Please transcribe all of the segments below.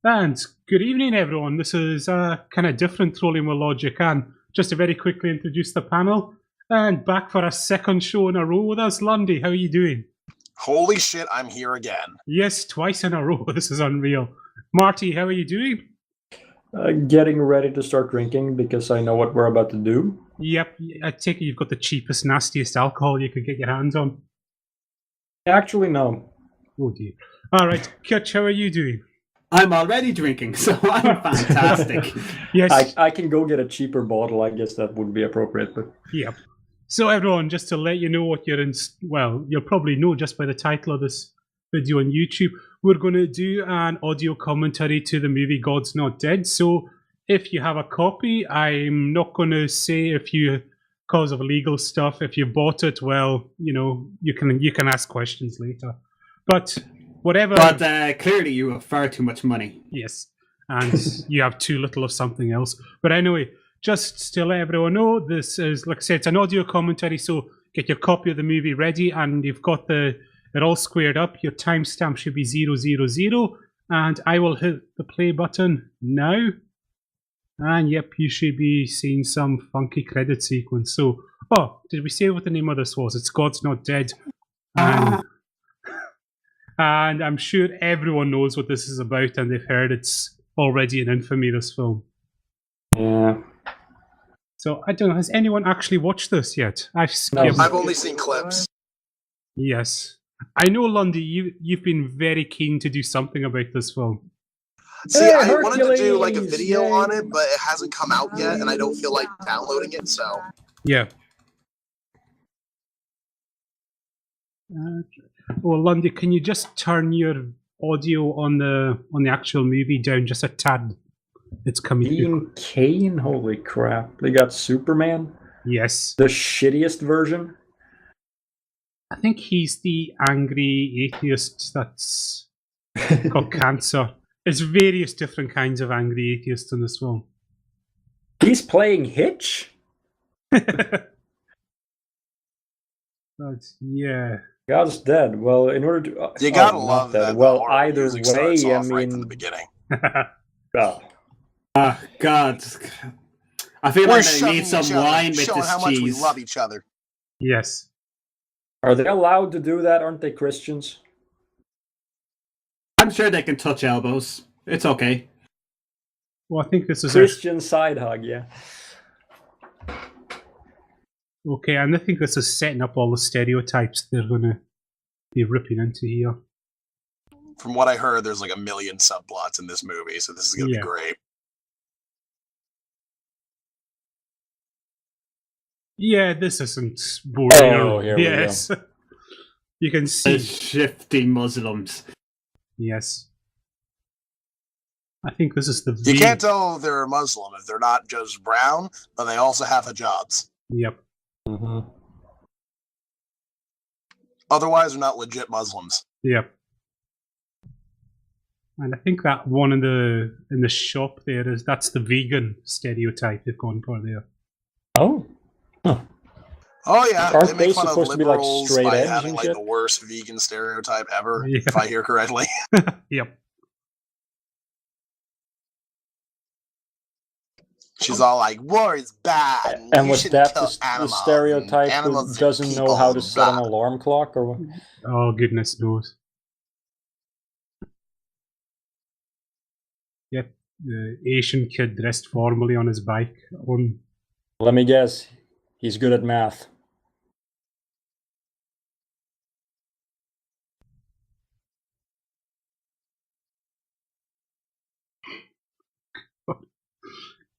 And good evening, everyone. This is a kind of different Trolling with Logic, and just to very quickly introduce the panel, and back for a second show in a row with us, Lundy. How are you doing? Holy shit, I'm here again. Yes, twice in a row. This is unreal. Marty, how are you doing? Getting ready to start drinking because I know what we're about to do. Yep, I take it you've got the cheapest, nastiest alcohol you could get your hands on. Actually, no. Oh dear. All right, Kutch, how are you doing? I'm already drinking, so I'm fantastic. Yes. I can go get a cheaper bottle. I guess that would be appropriate. But Yep. So everyone, just to let you know what you're in, well, you'll probably know just by the title of this video on YouTube, we're going to do an audio commentary to the movie God's Not Dead. So if you have a copy, I'm not going to say if you, because of legal stuff, if you bought it, well, you know, you can ask questions later. But whatever. But clearly you have far too much money. Yes, and you have too little of something else. But anyway, just to let everyone know, this is, like I said, it's an audio commentary, so get your copy of the movie ready, and you've got it all squared up. Your timestamp should be 000, and I will hit the play button now. And yep, you should be seeing some funky credit sequence. So, oh, did we say what the name of this was? It's God's Not Dead. And I'm sure everyone knows what this is about, and they've heard it's already an infamy, this film. yeah, So, I don't know, has anyone actually watched this yet? I've only seen clips. Yes. I know, Lundy, you've been very keen to do something about this film. See, Hey, I wanted to do like a Hercules, video yay. on it, but it hasn't come out yet, and I don't feel like downloading it, so... Yeah. Well, Lundy, can you just turn your audio on the actual movie down just a tad? It's coming through. Dean Cain. Holy crap! They got Superman, Yes. the shittiest version. I think he's the angry atheist that's got cancer. There's various different kinds of angry atheists in this film. He's playing Hitch. But yeah. God's dead. Well, in order to You gotta not love dead. that. Well, the either music way, starts I off right from the mean, beginning. oh, God. I feel We're like I shoving need some each other, wine with showing this how much we cheese. love each other. Yes. are they allowed to do that? Aren't they Christians? I'm sure they can touch elbows. It's okay. Well, I think this is Christian side hug, yeah. okay, and I think this is setting up all the stereotypes they're going to be ripping into here. From what I heard, there's like a million subplots in this movie, so this is gonna Yeah. be great. Yeah, this isn't boring. Oh, here we go. Yes. You can The see. shifty Muslims. Yes. I think this is the You can't tell they're Muslim if they're not just brown, but they also have hijabs. Yep. Mm-hmm. Otherwise, they're not legit Muslims. Yep. And I think that one in the shop that's the vegan stereotype they've gone for there. Oh, Oh yeah, Aren't they make they fun of supposed to be, like, liberals straight by edge having and like shit? the worst vegan stereotype ever, Yeah. if I hear correctly. Yep. She's all like, "War is bad, and you was shouldn't that kill the animals, stereotype who animals are doesn't know people, how to set an blah." alarm clock or what? Oh, goodness knows. Yep. The Asian kid dressed formally on his bike. Let me guess. He's good at math.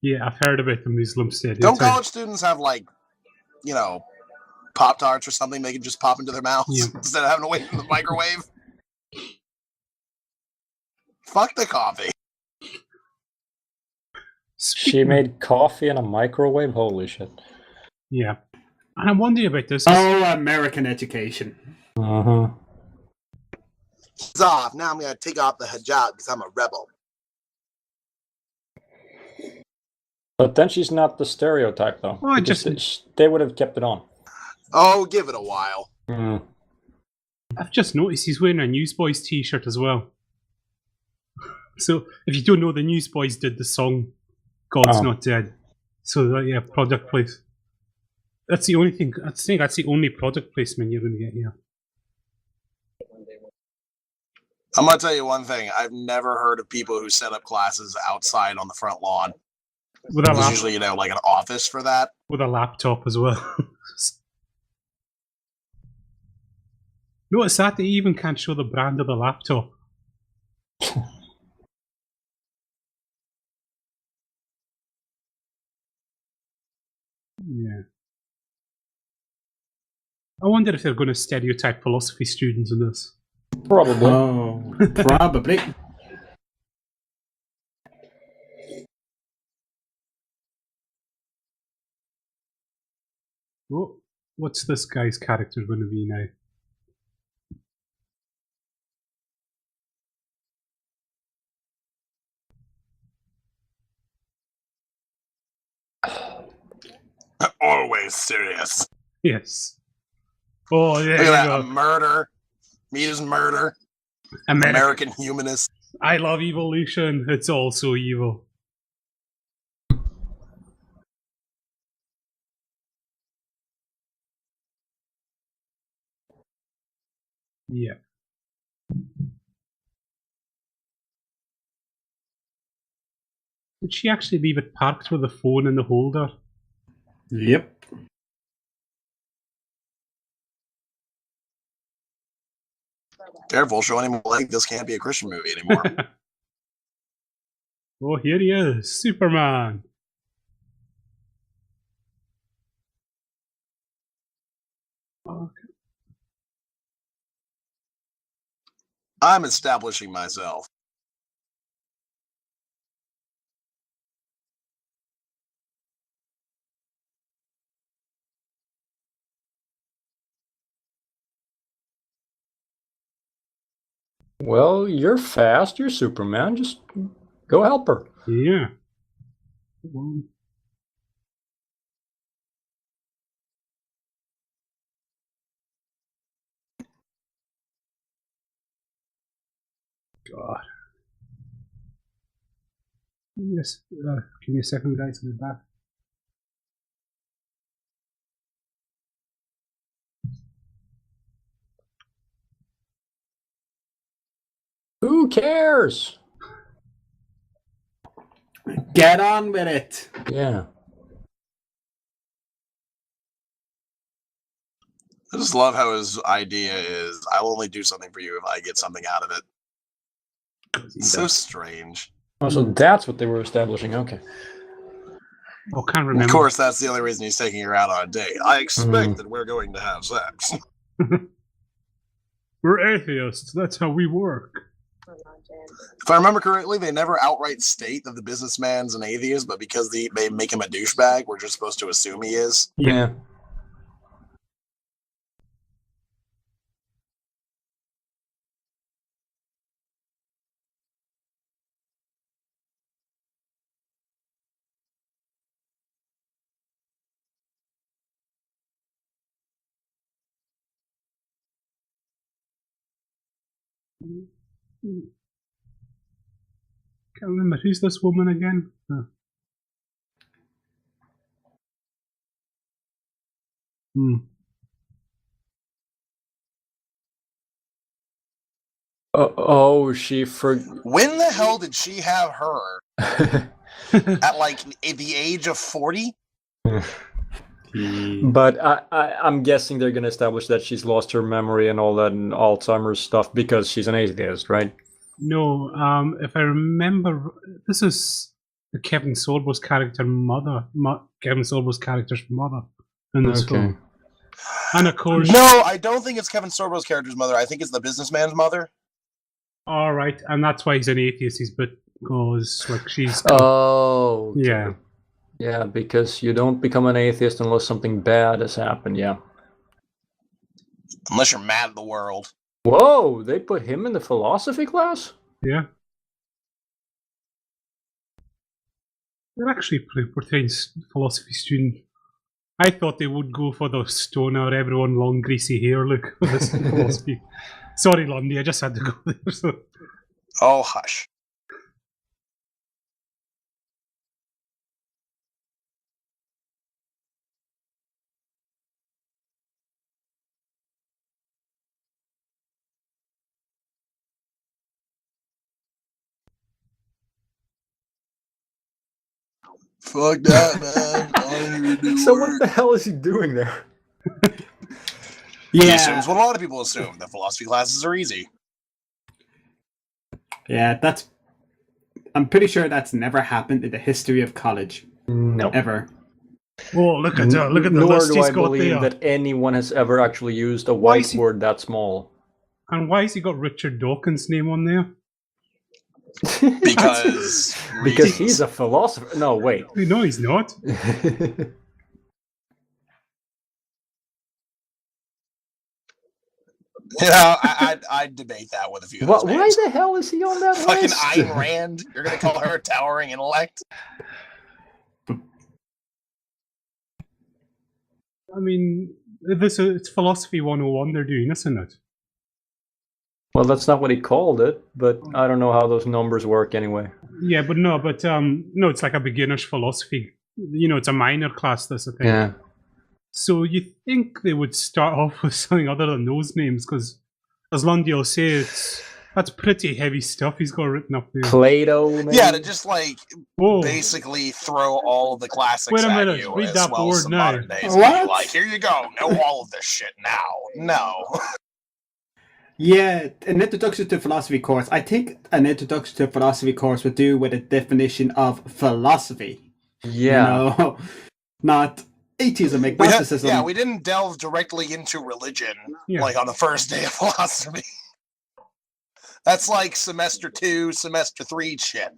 Yeah, I've heard about the Muslim stereotype. Don't college students have like, you know, Pop-Tarts or something they can just pop into their mouths Yeah. instead of having to wait in the microwave? Fuck the coffee. She made coffee in a microwave? Holy shit. Yeah. And I'm wondering about this. Oh, American education. Uh-huh. It's off. Now I'm gonna take off the hijab because I'm a rebel. But then she's not the stereotype, though. Oh, I because just- they would have kept it on. Oh, give it a while. I've just noticed he's wearing a Newsboys t-shirt as well. So if you don't know, the Newsboys did the song "God's Not Dead." So yeah, product place. That's the only thing. I think that's the only product placement you're going to get here. I'm gonna tell you one thing. I've never heard of people who set up classes outside on the front lawn. With a There's usually, like an office for that. With a laptop as well. Notice that they even can't show the brand of the laptop. Yeah. I wonder if they're going to stereotype philosophy students in this. Probably. Oh, probably. Oh, what's this guy's character going to be now? Always serious. Yes. Oh, yeah. Look at that. Murder. Meat is murder. American humanist. I love evolution. It's all so evil. Yeah. Did she actually leave it parked with the phone in the holder? Yep. Careful, showing him like this can't be a Christian movie anymore. Oh, here he is, Superman. Okay. I'm establishing myself. Well, you're fast. You're Superman. Just go help her. Yeah. God. Yes. Give me a second, guys. I'll be back. Who cares? Get on with it. Yeah. I just love how his idea is, I'll only do something for you if I get something out of it. It's so strange. Oh, so that's what they were establishing. Okay. Oh, can't remember. Of course, that's the only reason he's taking her out on a date. I expect that we're going to have sex. We're atheists. That's how we work. If I remember correctly, they never outright state that the businessman's an atheist, but because they make him a douchebag, we're just supposed to assume he is. Yeah. Can't remember. Who's this woman again? Oh. Oh, she When the hell did she have her? At like the age of 40? But I'm guessing they're going to establish that she's lost her memory and all that and Alzheimer's stuff because she's an atheist, right? No, if I remember, this is the Kevin Sorbo's character mother. Kevin Sorbo's character's mother in this film. And of course... No, I don't think it's Kevin Sorbo's character's mother. I think it's the businessman's mother. All right, and that's why he's an atheist. He's because like she's... Oh. Okay. Yeah. Yeah, because you don't become an atheist unless something bad has happened, yeah. Unless you're mad at the world. Whoa, they put him in the philosophy class? Yeah. They're actually portraying philosophy student. I thought they would go for the stoner, everyone long greasy hair look for this philosophy. Sorry, Lundy, I just had to go there. So. Oh, hush. Fuck that, man. I don't even do So work. what the hell is he doing there? He assumes what a lot of people assume, that philosophy classes are easy. Yeah, I'm pretty sure that's never happened in the history of college. No. Ever. Oh, look at the Nor list do he's I got believe there. that anyone has ever actually used a Why is he- whiteboard that small. And why has he got Richard Dawkins' name on there? Because he's a philosopher. No, wait. No, he's not. You know, I'd debate that with a few of those Why names. the hell is he on that Fucking list? Ayn Rand. You're going to call her a towering intellect? I mean, it's philosophy 101 they're doing, isn't it? Well, that's not what he called it, but I don't know how those numbers work anyway. Yeah, but no, it's like a beginner's philosophy. You know, it's a minor class, this, I think. Yeah. So you think they would start off with something other than those names, because as Lundy will say, that's pretty heavy stuff he's got written up there. Plato, maybe? Yeah, to just like Whoa. basically throw all of the classics Wait a at minute, you, read as that well board as some now. modern days. What? Be like, here you go, know all of this shit now. No. Yeah, an introduction to philosophy course. I think an introduction to philosophy course would do with a definition of philosophy. Yeah. You know, not atheism, agnosticism. We didn't delve directly into religion Yeah. like on the first day of philosophy. That's like semester 2, semester 3 shit.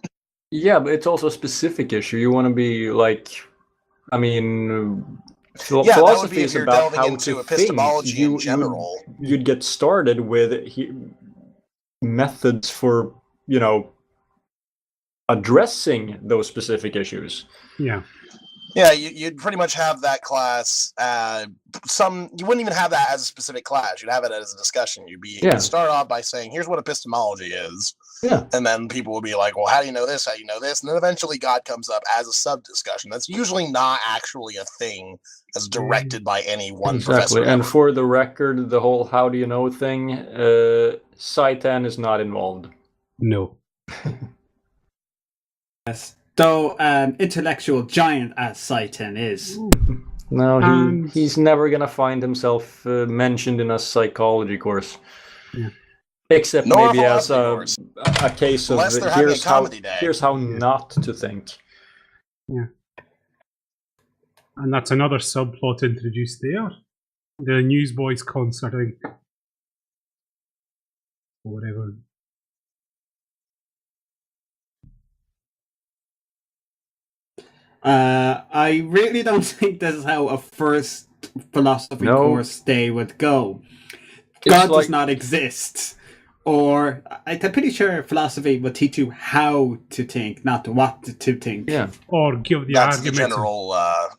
Yeah, but it's also a specific issue. You want to be like, I mean, Yeah, that would philosophy be if is you're about delving how into to epistemology think. in general. You'd get started with methods for, addressing those specific issues. Yeah. Yeah, you'd pretty much have that class. You wouldn't even have that as a specific class. You'd have it as a discussion. You'd start off by saying, "Here's what epistemology is," and then people would be like, "Well, how do you know this? How do you know this?" And then eventually, God comes up as a sub discussion. That's usually not actually a thing that's directed by any one professor. And for the record, the whole "how do you know" thing, Saitan is not involved. No. Yes. Though an intellectual giant as Satan is. No, he's never gonna find himself mentioned in a psychology course. Yeah. Except Nor maybe as a case of Unless they're having a comedy day. Here's how not to think. Yeah. And that's another subplot introduced there. The Newsboys concert, I think. Or whatever. I really don't think this is how a first philosophy course day would go. God does not exist. Or I'm pretty sure philosophy will teach you how to think, not what to think. Yeah. Or give the That's argument. the general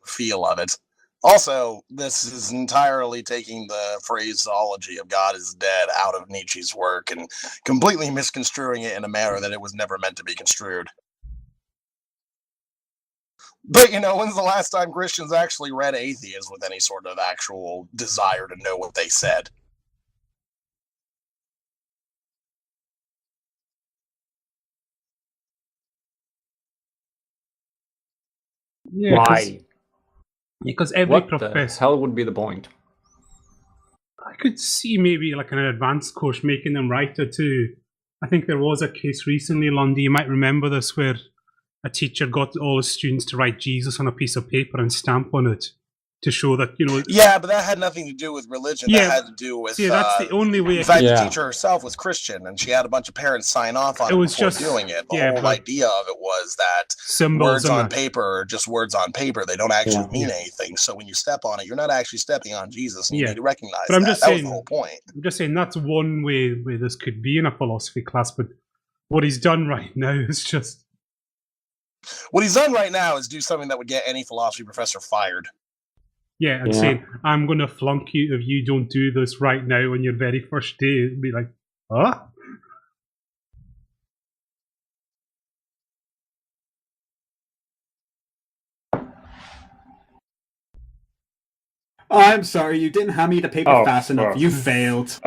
feel of it. Also, this is entirely taking the phraseology of God is dead out of Nietzsche's work and completely misconstruing it in a manner that it was never meant to be construed. But, when's the last time Christians actually read atheists with any sort of actual desire to know what they said? Yeah, why? Because every What professor. the hell would be the point? I could see maybe like an advanced course making them write it too. I think there was a case recently, Lundy, you might remember this, where a teacher got all his students to write Jesus on a piece of paper and stamp on it to show that, Yeah, but that had nothing to do with religion. Yeah, that had to do with... See, that's the only way... In fact, the teacher herself was Christian, and she had a bunch of parents sign off on it was before just doing it. The whole idea of it was that symbols words on paper are just words on paper. They don't actually mean anything. So when you step on it, you're not actually stepping on Jesus, and you need to recognize but I'm that. Just that saying, was the whole point. I'm just saying that's one way this could be in a philosophy class, but what he's done right now is just... What he's done right now is do something that would get any philosophy professor fired. Yeah, and saying, I'm going to flunk you if you don't do this right now on your very first day. It'd be like, huh? Oh, I'm sorry, you didn't hand me the paper fast enough. You failed.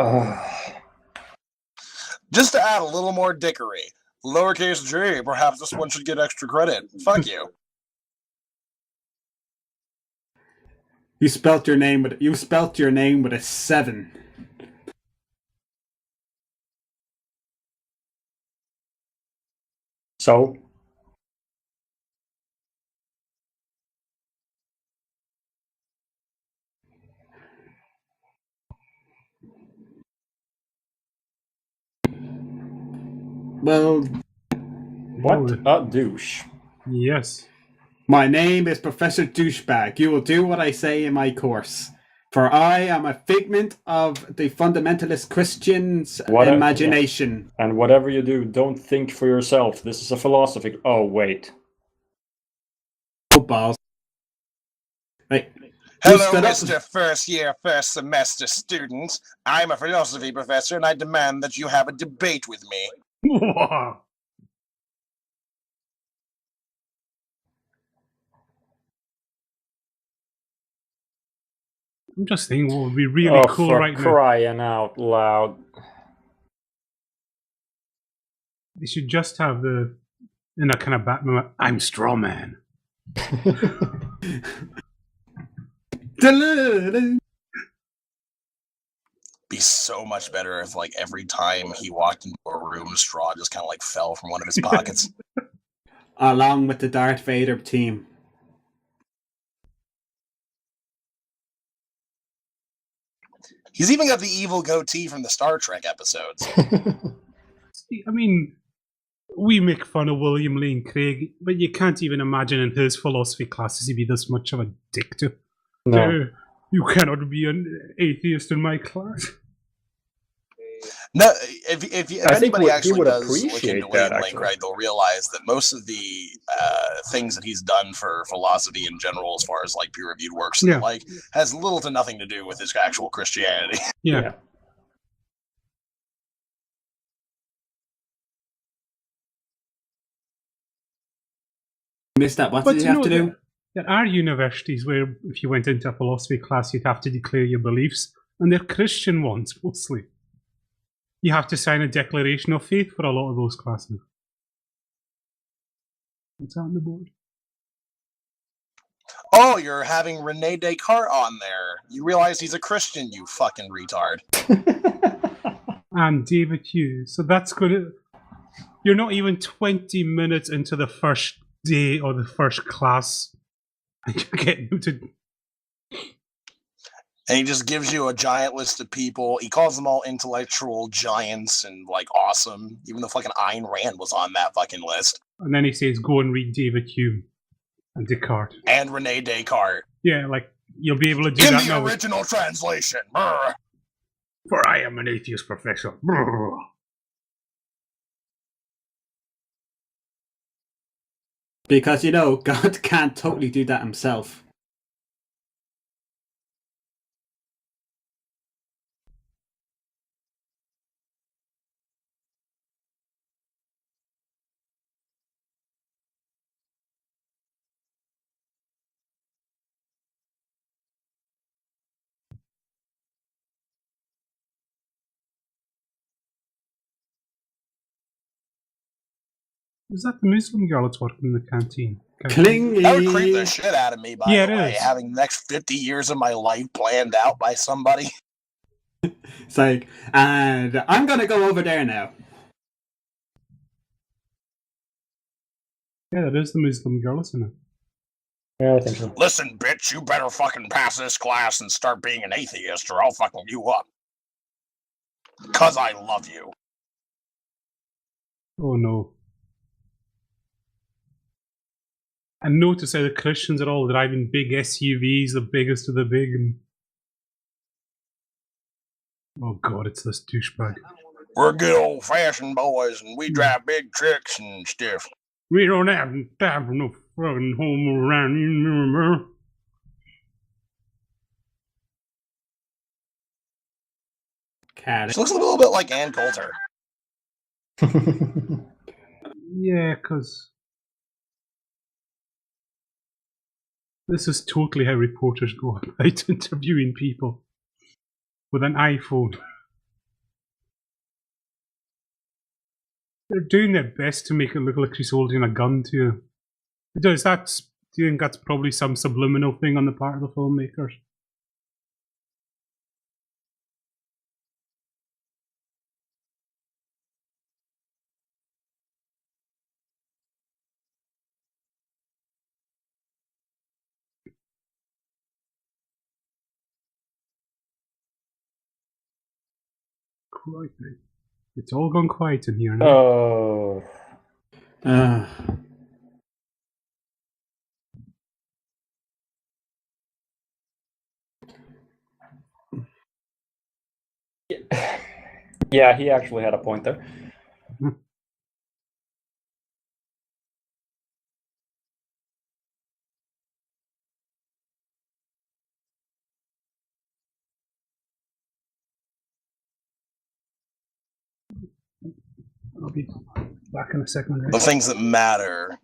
Just to add a little more dickery. Lowercase g, perhaps this one should get extra credit. Fuck you. You spelt your name with a 7. So? Well... What a douche. Yes. My name is Professor Douchebag. You will do what I say in my course. For I am a figment of the fundamentalist Christian's imagination. Yeah. And whatever you do, don't think for yourself. This is a philosophy. Oh, wait. Oh, balls. Right. Hello, Mr. First Year, First Semester students. I'm a philosophy professor, and I demand that you have a debate with me. I'm just thinking what would be really cool right now. Crying out loud. They should just have in a kind of Batman, I'm Strawman. Be so much better if, like, every time he walked into a room, straw just kind of like fell from one of his pockets. Along with the Darth Vader team. He's even got the evil goatee from the Star Trek episodes. I mean, we make fun of William Lane Craig, but you can't even imagine in his philosophy classes he'd be this much of a dick to. No. You cannot be an atheist in my class. No, if anybody actually does look into William Lane Craig, they'll realize that most of the things that he's done for philosophy in general, as far as like peer-reviewed works and the like, has little to nothing to do with his actual Christianity. Yeah. Missed that. What did you have to do? There are universities where if you went into a philosophy class, you'd have to declare your beliefs, and they're Christian ones mostly. You have to sign a declaration of faith for a lot of those classes. What's on the board? Oh, you're having Rene Descartes on there. You realize he's a Christian, you fucking retard. And David Hughes. So that's going to... You're not even 20 minutes into the first day or the first class. And you're getting to... And he just gives you a giant list of people. He calls them all intellectual giants and, like, awesome. Even though fucking Ayn Rand was on that fucking list. And then he says, go and read David Hume and Descartes. And Rene Descartes. Yeah, like, you'll be able to do that now. In the original translation. Brr. For I am an atheist professor. Brr. Because, God can't totally do that himself. Is that the Muslim girl that's working in the canteen? Clingy! That would creep the shit out of me, by the way. Is. Having the next 50 years of my life planned out by somebody. It's like, and I'm gonna go over there now. Yeah, that is the Muslim girl, isn't it? Yeah, I think so. Listen, bitch, you better fucking pass this class and start being an atheist or I'll fucking you up. 'Cause I love you. Oh no. And notice how the Christians are all driving big SUVs, the biggest of the big, and... Oh god, it's this douchebag. We're good old-fashioned boys, and we drive big trucks and stuff. We don't have time for no fucking home around you, She looks a little bit like Ann Coulter. Yeah, because... This is totally how reporters go about interviewing people. With an iPhone. They're doing their best to make it look like she's holding a gun to you. Do you think that's probably some subliminal thing on the part of the filmmakers? Crikey. It's all gone quiet in here now. Oh. Yeah, he actually had a point there. I'll be back in a second. The things that matter.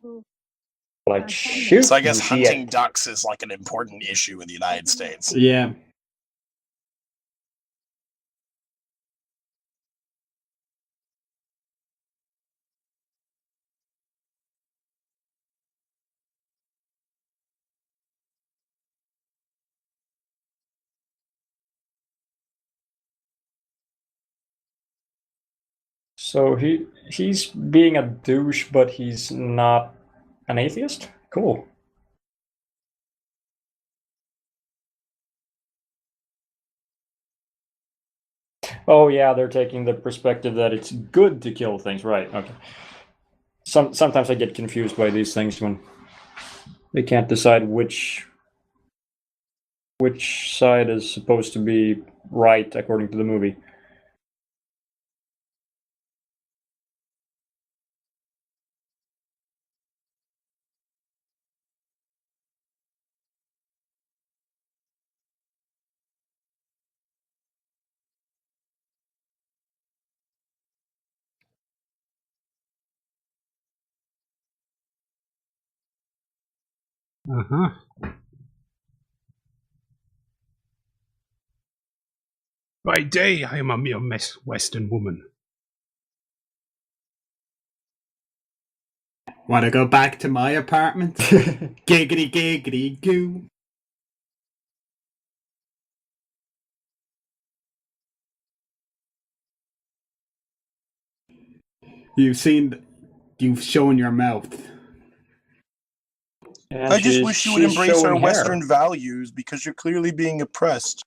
Like, shoot. So I guess hunting ducks is like an important issue in the United States. Yeah. So he's being a douche, but he's not an atheist? Cool. Oh yeah, they're taking the perspective that it's good to kill things, right? Okay. Sometimes I get confused by these things when they can't decide which side is supposed to be right according to the movie. Uh-huh. By day, I am a mere Western woman. Want to go back to my apartment? Giggity giggity goo. You've shown your mouth. And I just wish you would embrace our Western values because you're clearly being oppressed.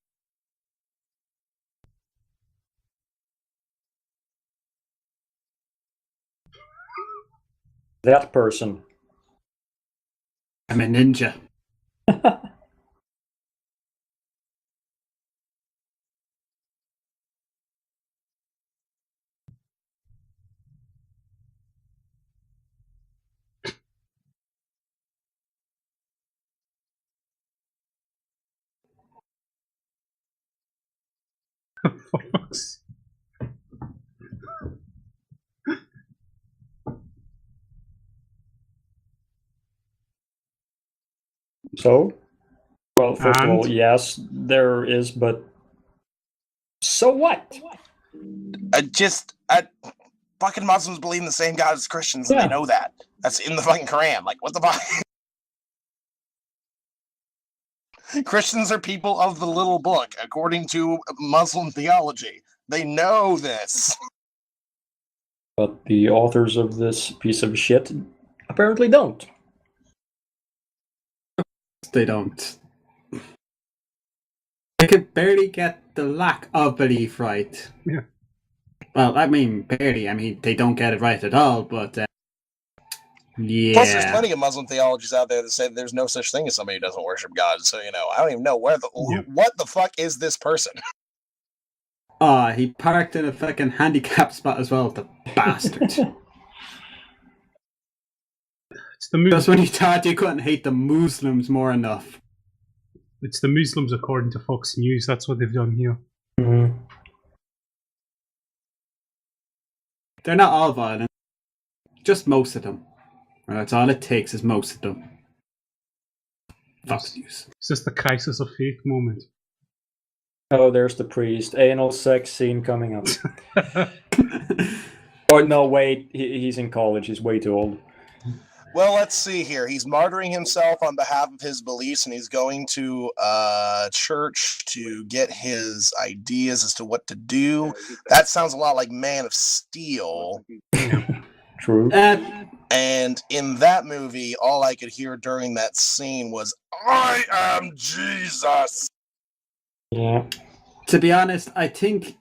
That person. I'm a ninja. So, well, first of all, yes, there is, but so what? Fucking Muslims believe in the same God as Christians, and they know that. That's in the fucking Quran. Like, what the fuck? Christians are people of the little book, according to Muslim theology. They know this. But the authors of this piece of shit apparently don't. They don't. They could barely get the lack of belief right. Yeah. Well, I mean, barely. I mean, they don't get it right at all, but yeah. Plus, there's plenty of Muslim theologies out there that say there's no such thing as somebody who doesn't worship God. So, I don't even know what the fuck is this person? He parked in a fucking handicap spot as well, the bastard. That's when you thought you couldn't hate the Muslims more enough. It's the Muslims according to Fox News. That's what they've done here. Mm-hmm. They're not all violent. Just most of them. And that's all it takes is most of them. Fox News. It's just the crisis of faith moment. Oh, there's the priest. Anal sex scene coming up. Oh, no, wait. He's in college. He's way too old. Well, let's see here. He's martyring himself on behalf of his beliefs, and he's going to church to get his ideas as to what to do. That sounds a lot like Man of Steel. True. And in that movie, all I could hear during that scene was, "I am Jesus." Yeah. To be honest, I think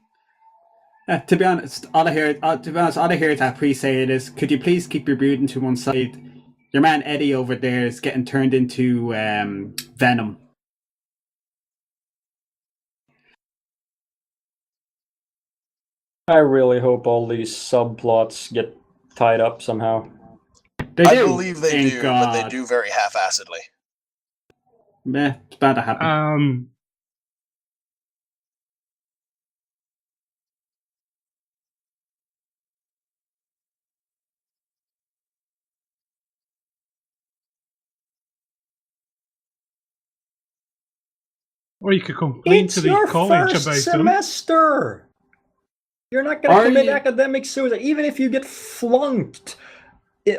To be honest, all I hear that priest say it is, "Could you please keep your brooding to one side? Your man Eddie over there is getting turned into Venom." I really hope all these subplots get tied up somehow. I believe they do, but they do very half-assedly. Meh, it's bound to happen. Or you could complain to the college about semester. You're not going to commit academic suicide. Even if you get flunked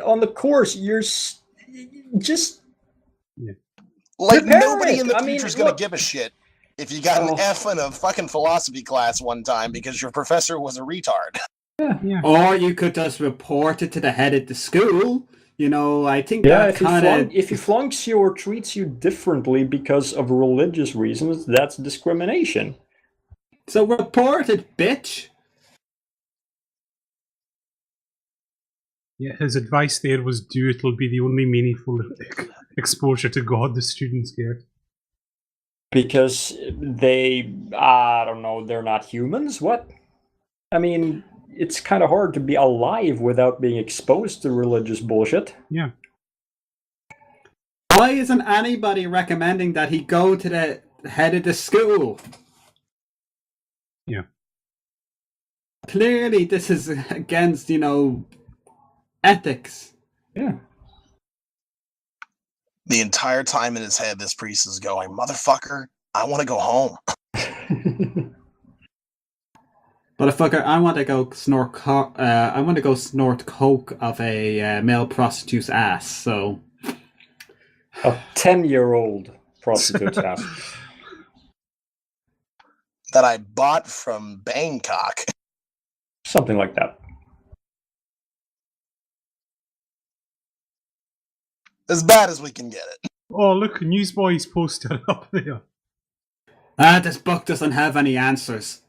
on the course, you're just... Yeah. Like, nobody in the future's going to give a shit if you got an F in a fucking philosophy class one time because your professor was a retard. Yeah. Or you could just report it to the head of the school. You know, I think that kind of... If he flunks you or treats you differently because of religious reasons, that's discrimination. So report it, bitch! Yeah, his advice there was do it will be the only meaningful exposure to God the students get. Because I don't know, they're not humans? What? I mean, it's kind of hard to be alive without being exposed to religious bullshit. Yeah. Why isn't anybody recommending that he go to the head of the school? Yeah. Clearly, this is against, ethics. Yeah. The entire time in his head, this priest is going, "Motherfucker, I want to go home." Motherfucker, I want to go snort coke of a male prostitute's ass. So, a 10-year-old prostitute's ass that I bought from Bangkok. Something like that. As bad as we can get it. Oh, look, Newsboys posted up there. This book doesn't have any answers.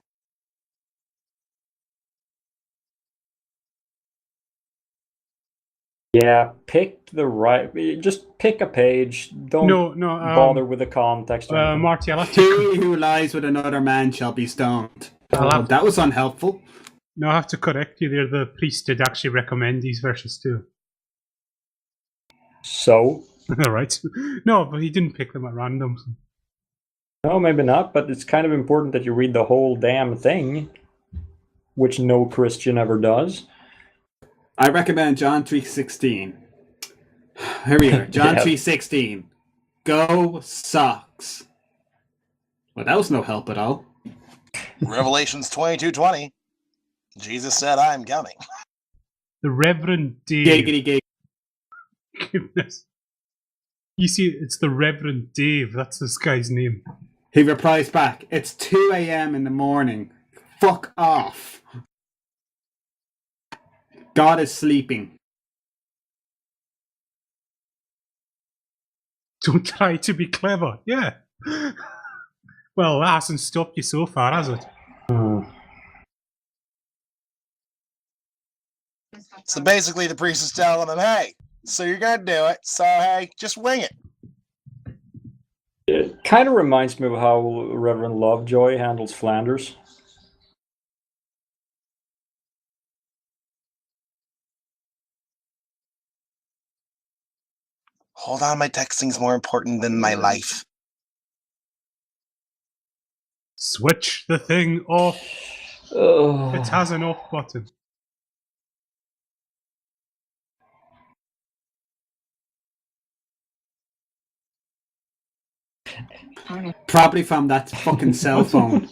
Yeah, just pick a page. Don't bother with the context. Marty, he who lies with another man shall be stoned. That was unhelpful. No, I have to correct you there. The priest did actually recommend these verses too. So? Right. No, but he didn't pick them at random. No, maybe not, but it's kind of important that you read the whole damn thing, which no Christian ever does. I recommend John 3:16. Here we are. John 3:16. Go sucks. Well, that was no help at all. Revelations 22:20. Jesus said, "I'm coming." The Reverend Dave. Giggity. Goodness. You see, it's the Reverend Dave. That's this guy's name. He replies back, "It's 2 a.m. in the morning. Fuck off. God is sleeping." Don't try to be clever. Yeah. Well, that hasn't stopped you so far, has it? So basically the priest is telling him, "Hey, so you're going to do it. So, hey, just wing it." It kind of reminds me of how Reverend Lovejoy handles Flanders. Hold on, my texting's more important than my life. Switch the thing off. Oh. It has an off button. Probably from that fucking cell phone.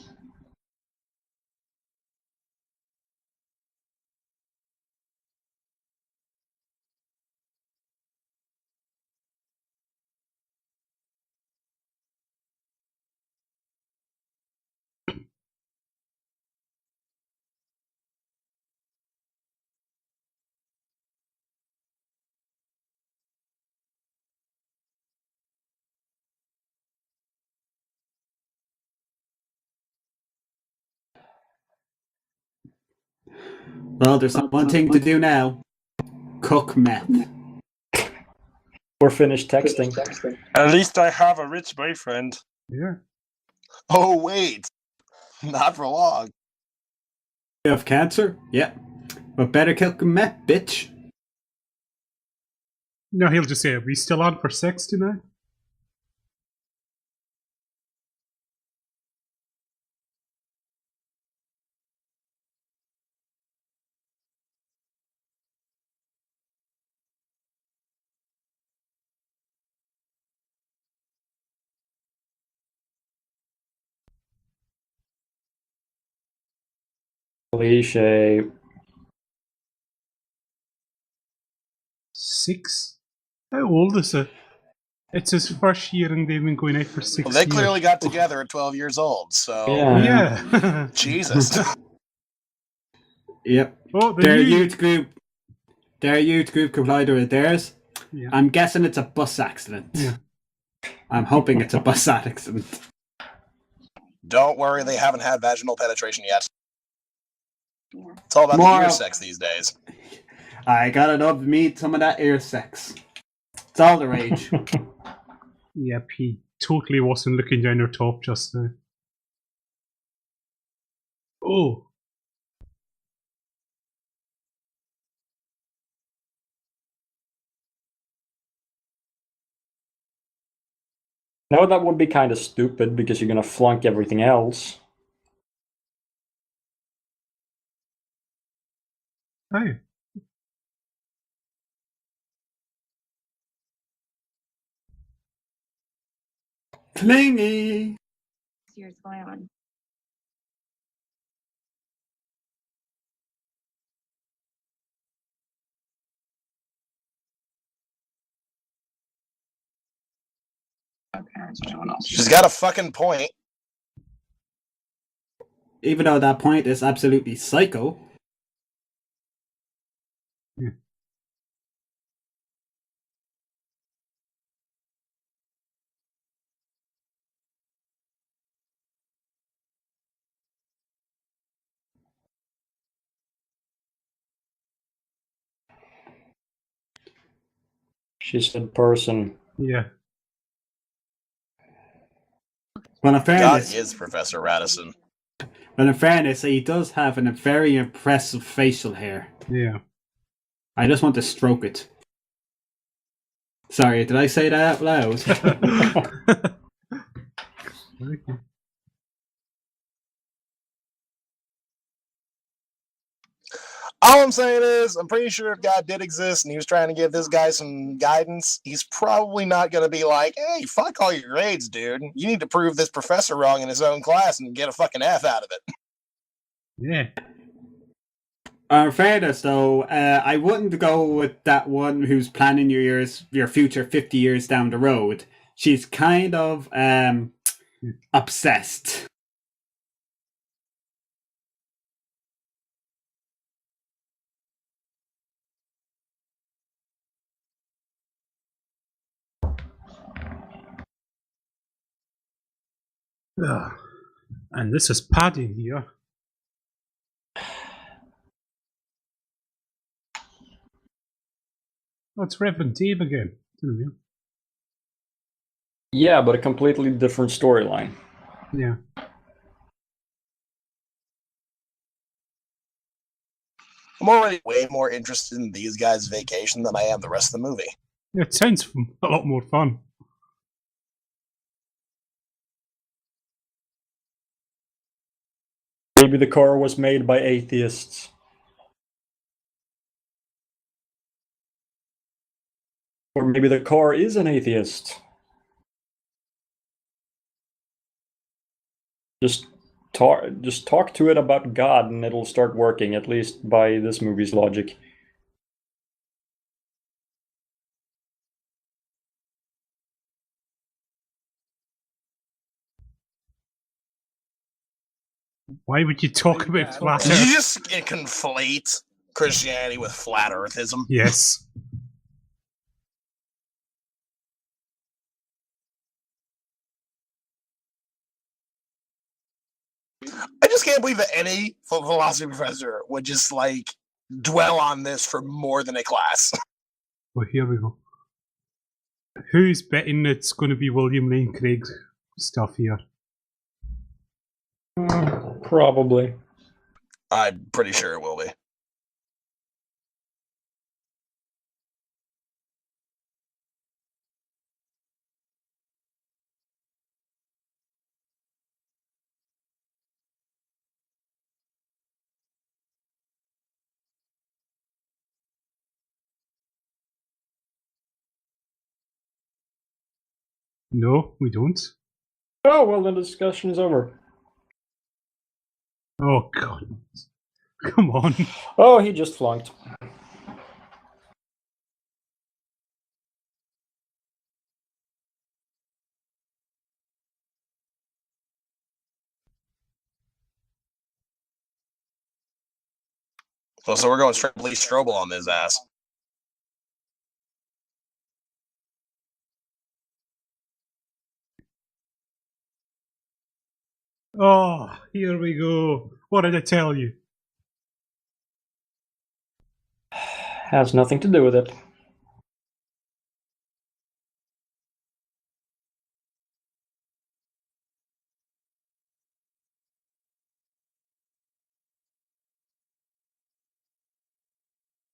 Well, there's one thing to do now. Cook meth. Or finish texting. At least I have a rich boyfriend. Yeah. Oh, wait. Not for long. You have cancer? Yeah. But better cook meth, bitch. No, he'll just say, are we still on for sex tonight? Cliche. 6? How old is it? It's his first year and they've been going out for 6 Well, years. they clearly got together at 12 years old, so... Yeah. Jesus. Yep. Oh, Their youth group collided with theirs. Yeah. I'm guessing it's a bus accident. Yeah. I'm hoping it's a bus accident. Don't worry, they haven't had vaginal penetration yet. It's all about the ear sex these days. I gotta love me some of that ear sex. It's all the rage. Yep, he totally wasn't looking down her top just now. Oh. No, that would be kind of stupid because you're going to flunk everything else. Hey. Clingy. Years going on. She's got a fucking point. Even though that point is absolutely psycho. Yeah. She said person. Yeah. Well, in fairness, God is Professor Radisson. Well, in fairness, he does have a very impressive facial hair. Yeah. I just want to stroke it. Sorry, did I say that out loud? All I'm saying is, I'm pretty sure if God did exist and he was trying to give this guy some guidance, he's probably not going to be like, hey, fuck all your grades, dude. You need to prove this professor wrong in his own class and get a fucking F out of it. Yeah. In fairness, though, I wouldn't go with that one who's planning your future 50 years down the road. She's kind of obsessed. And this is Paddy here. Oh, it's Reverend Dave again. Yeah, but a completely different storyline. Yeah. I'm already way more interested in these guys' vacation than I am the rest of the movie. It sounds a lot more fun. Maybe the car was made by atheists. Or maybe the car is an atheist. Just talk to it about God and it'll start working, at least by this movie's logic. Why would you talk about flat Did Earth? you just conflate Christianity with flat earthism? Yes. I just can't believe that any philosophy professor would just like dwell on this for more than a class. Well, here we go. Who's betting it's going to be William Lane Craig's stuff here? Probably. I'm pretty sure it will be. No, we don't. Oh, well, the discussion is over. Oh, God. Come on. Oh, he just flunked. So we're going straight Lee Strobel on his ass. Oh, here we go. What did I tell you? Has nothing to do with it.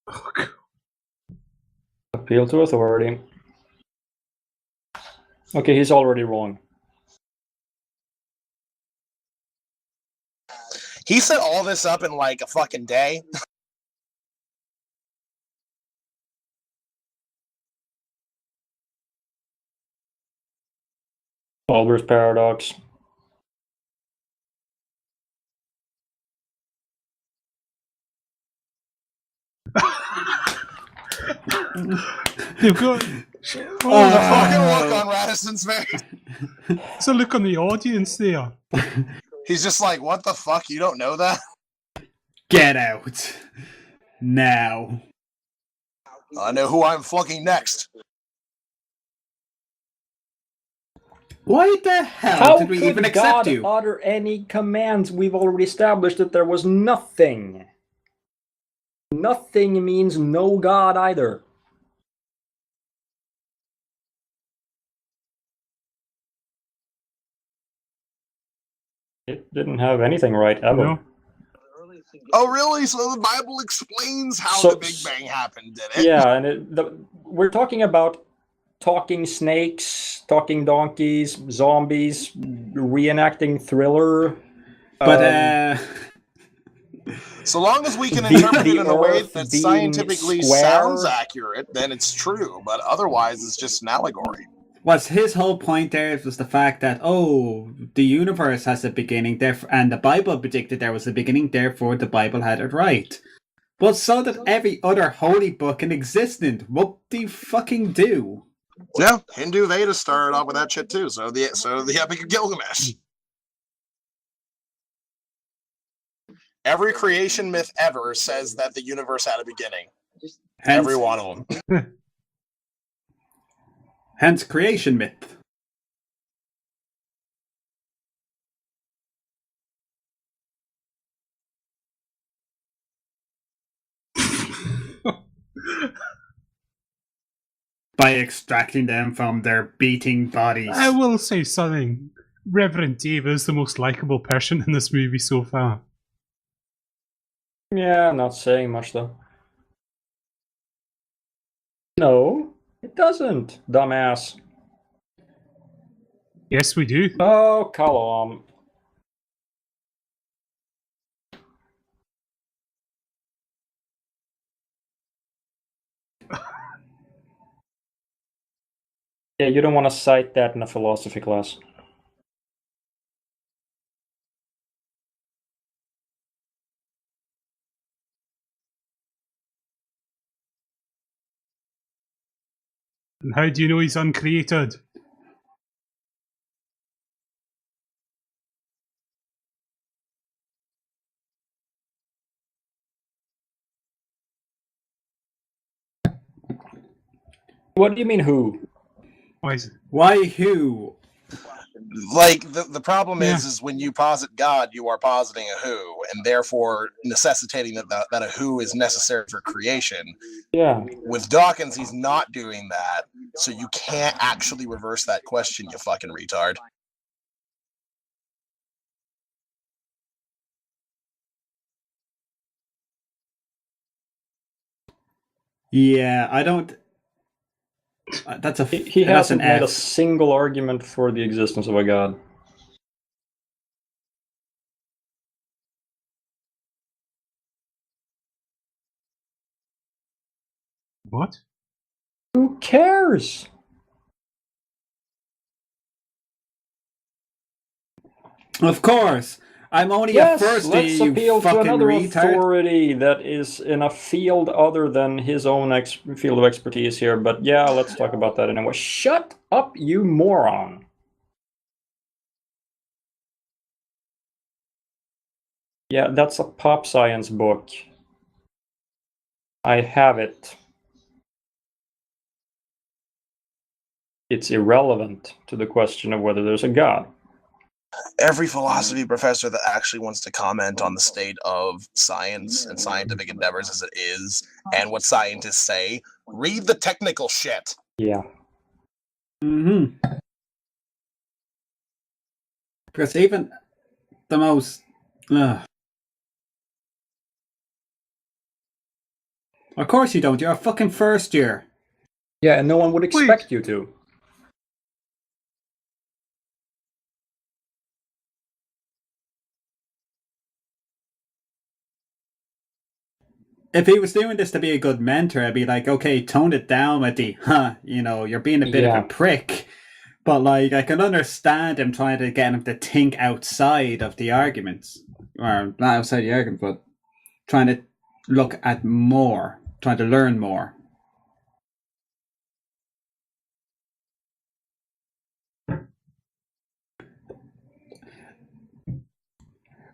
Oh, God. Appeal to authority. Okay, he's already wrong. He set all this up in like a fucking day. Olber's paradox. They've got... Oh, the fucking look on Radisson's face. It's a look on the audience there. He's just like, what the fuck? You don't know that? Get out. Now. I know who I'm flunking next. Why the hell How did we could even accept God you? utter any commands? We've already established that there was nothing. Nothing means no God either. It didn't have anything right ever. No. Oh, really? So the Bible explains how the Big Bang happened, did it? Yeah, and we're talking about talking snakes, talking donkeys, zombies, reenacting Thriller. But, so long as we can interpret it in a way that being scientifically square. sounds accurate, then it's true. But otherwise, it's just an allegory. was his whole point there was the fact that, oh, the universe has a beginning, and the Bible predicted there was a beginning, therefore the Bible had it right. But so did every other holy book in existence. What do you fucking do? Yeah, Hindu Vedas started off with that shit too. So the Epic of Gilgamesh. Every creation myth ever says that the universe had a beginning. Every one of them. Hence creation myth. By extracting them from their beating bodies. I will say something. Reverend Dave is the most likable person in this movie so far. Yeah, not saying much though. No, it doesn't, dumbass. Yes, we do. Oh, Callum. Yeah, you don't want to cite that in a philosophy class. And how do you know he's uncreated? What do you mean who? Why is it? Why who? Like, the problem is when you posit God, you are positing a who, and therefore necessitating that a who is necessary for creation. Yeah. With Dawkins, he's not doing that, so you can't actually reverse that question, you fucking retard. Yeah, I don't... That's a... He that's hasn't an made F. a single argument for the existence of a god. What? Who cares? Of course. I'm only a first year, let's appeal to another retard. authority that is in a field other than his own field of expertise here. But yeah, let's talk about that anyway. Shut up, you moron! Yeah, that's a pop science book. I have it. It's irrelevant to the question of whether there's a god. Every philosophy professor that actually wants to comment on the state of science and scientific endeavors as it is, and what scientists say, read the technical shit. Yeah. Because even the most... Of course you don't. You're a fucking first year. Yeah, and no one would expect you to. If he was doing this to be a good mentor, I'd be like, okay, tone it down with the, you're being a bit of a prick. But, like, I can understand him trying to get him to think outside of the arguments. Or, not outside the argument, but trying to look at more. Trying to learn more.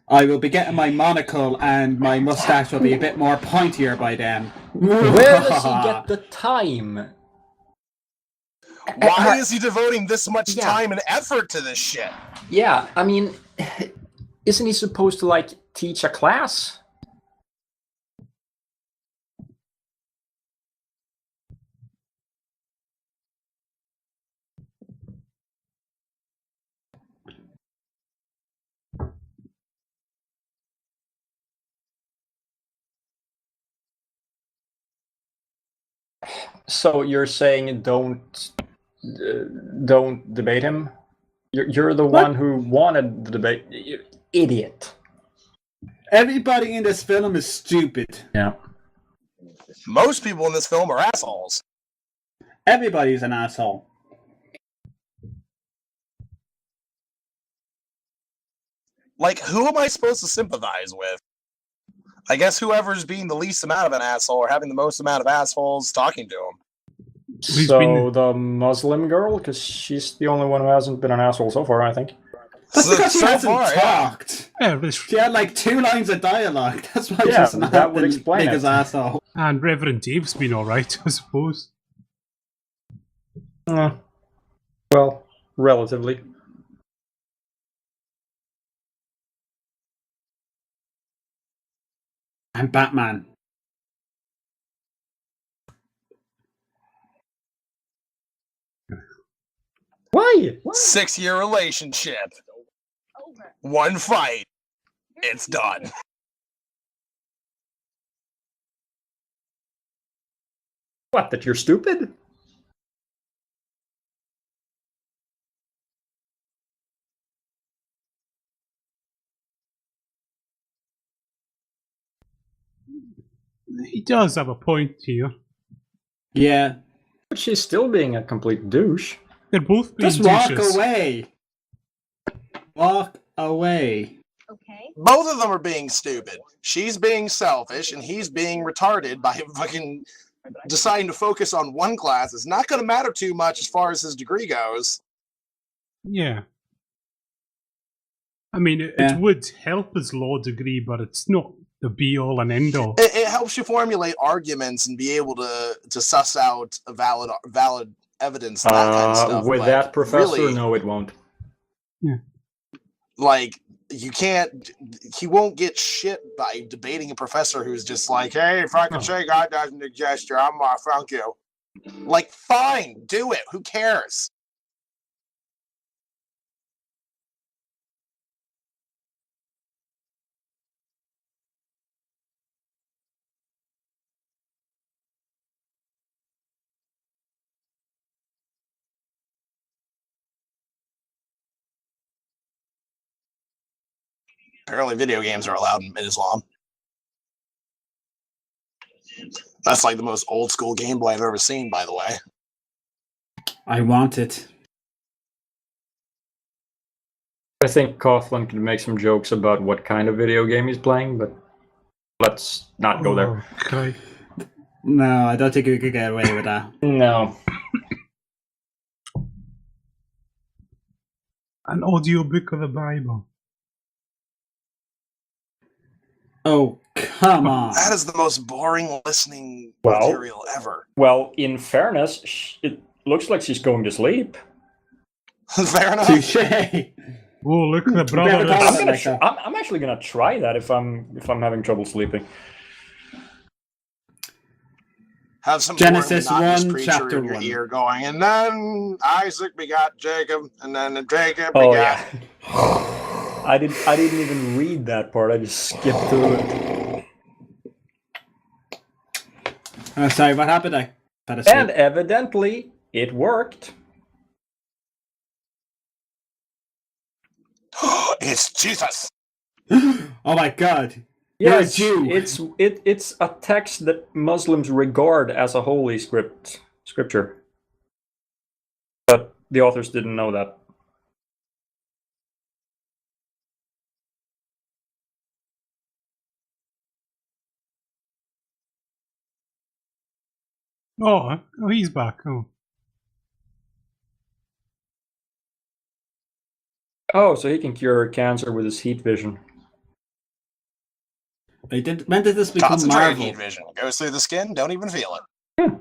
I will be getting my monocle and my mustache will be a bit more pointier by then. Where does he get the time? Why is he devoting this much time and effort to this shit? Yeah, I mean, isn't he supposed to, like, teach a class? So you're saying don't debate him? You're the one who wanted the debate. You idiot. Everybody in this film is stupid. Yeah. Most people in this film are assholes. Everybody's an asshole. Like, who am I supposed to sympathize with? I guess whoever's being the least amount of an asshole or having the most amount of assholes talking to him. So the Muslim girl, because she's the only one who hasn't been an asshole so far, I think. That's because she hasn't talked. Yeah, she had like 2 lines of dialogue. That's why she's not that would explain biggest asshole. And Reverend Dave's been alright, I suppose. Well, relatively. I'm Batman. Why? 6-year relationship. 1 fight. It's done. What, that you're stupid? He does have a point here. Yeah. But she's still being a complete douche. They're both being Just walk douches. away. Walk away. Okay. Both of them are being stupid. She's being selfish, and he's being retarded by fucking deciding to focus on one class. It's not going to matter too much as far as his degree goes. Yeah. I mean, it would help his law degree, but it's not the be-all and end-all. It helps you formulate arguments and be able to suss out a valid evidence and that kind of stuff. With but that professor, really, no, it won't. Yeah. Like, you can't. He won't get shit by debating a professor who's just like, "Hey, if I can say God doesn't exist, I'm fuck you." Like, fine, do it. Who cares? Apparently, video games are allowed in Islam. That's like the most old school Game Boy I've ever seen, by the way. I want it. I think Coughlin can make some jokes about what kind of video game he's playing, but let's not go there. Okay. No, I don't think we could get away with that. No. An audiobook of the Bible. Oh, come on. That is the most boring listening material ever. Well, in fairness, it looks like she's going to sleep. Fair enough. Touché. Oh, look at the brother. I'm actually gonna try that if I'm having trouble sleeping. Have some Genesis 1, chapter in your 1. ear going, and then Isaac begot Jacob, and then Jacob begot. Oh yeah. I didn't even read that part. I just skipped through it. Oh, sorry, what happened? And evidently, it worked. It's Jesus. Oh my God. Yes, You're a Jew. it's a text that Muslims regard as a holy scripture. But the authors didn't know that. Oh, he's back. Oh, so he can cure cancer with his heat vision. When did this become Concentrated Marvel? heat vision. Goes through the skin, don't even feel it. Yeah.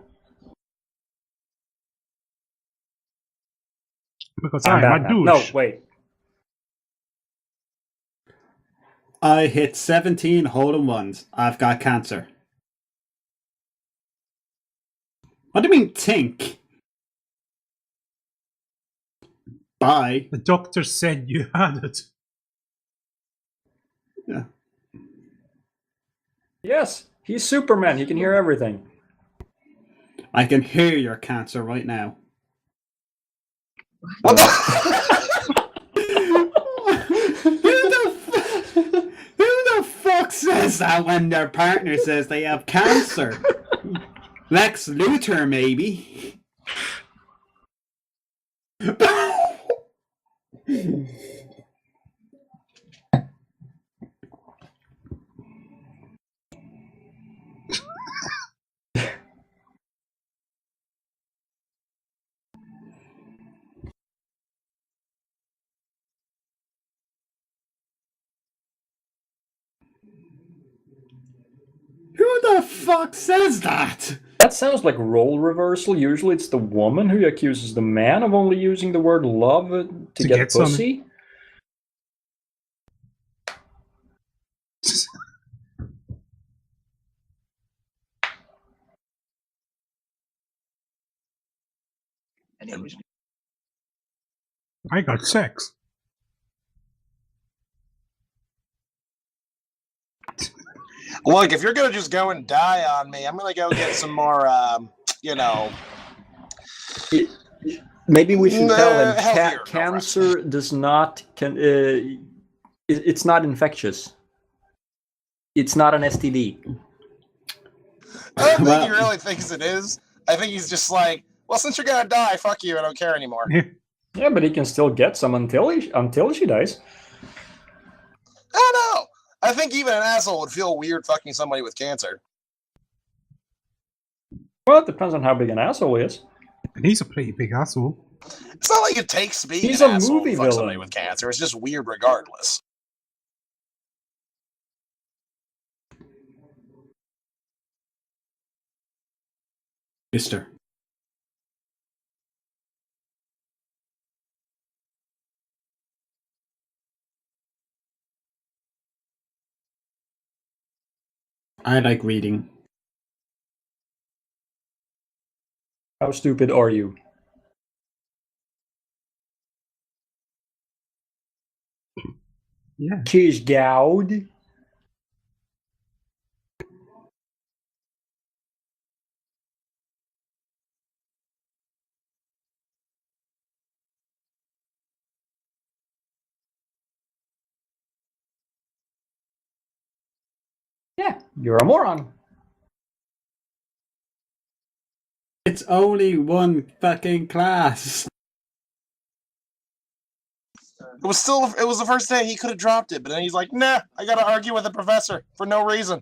Because I'm a douche. No, wait. I hit 17 hole-in-ones. I've got cancer. What do you mean, think? Bye. The doctor said you had it. Yeah. Yes, he's Superman. He can hear everything. I can hear your cancer right now. What the? Who the fuck says that when their partner says they have cancer? Lex Luthor, maybe. Who the fuck says that? That sounds like role reversal. Usually it's the woman who accuses the man of only using the word love to get pussy. I got sex. Look, if you're gonna just go and die on me, I'm gonna go get some more, Maybe we should tell him cancer does not it's not infectious. It's not an STD. I don't think he really thinks it is. I think he's just like, well, since you're gonna die, fuck you, I don't care anymore. Yeah, but he can still get some until she dies. I don't know. I think even an asshole would feel weird fucking somebody with cancer. Well, it depends on how big an asshole he is. And he's a pretty big asshole. It's not like it takes being He's an a asshole movie to fuck villain. somebody with cancer. It's just weird regardless. Mister. I like reading. How stupid are you? Yeah. Kiss Goud. Yeah, you're a moron. It's only one fucking class. It was the first day. He could have dropped it, but then he's like, nah, I gotta argue with the professor for no reason.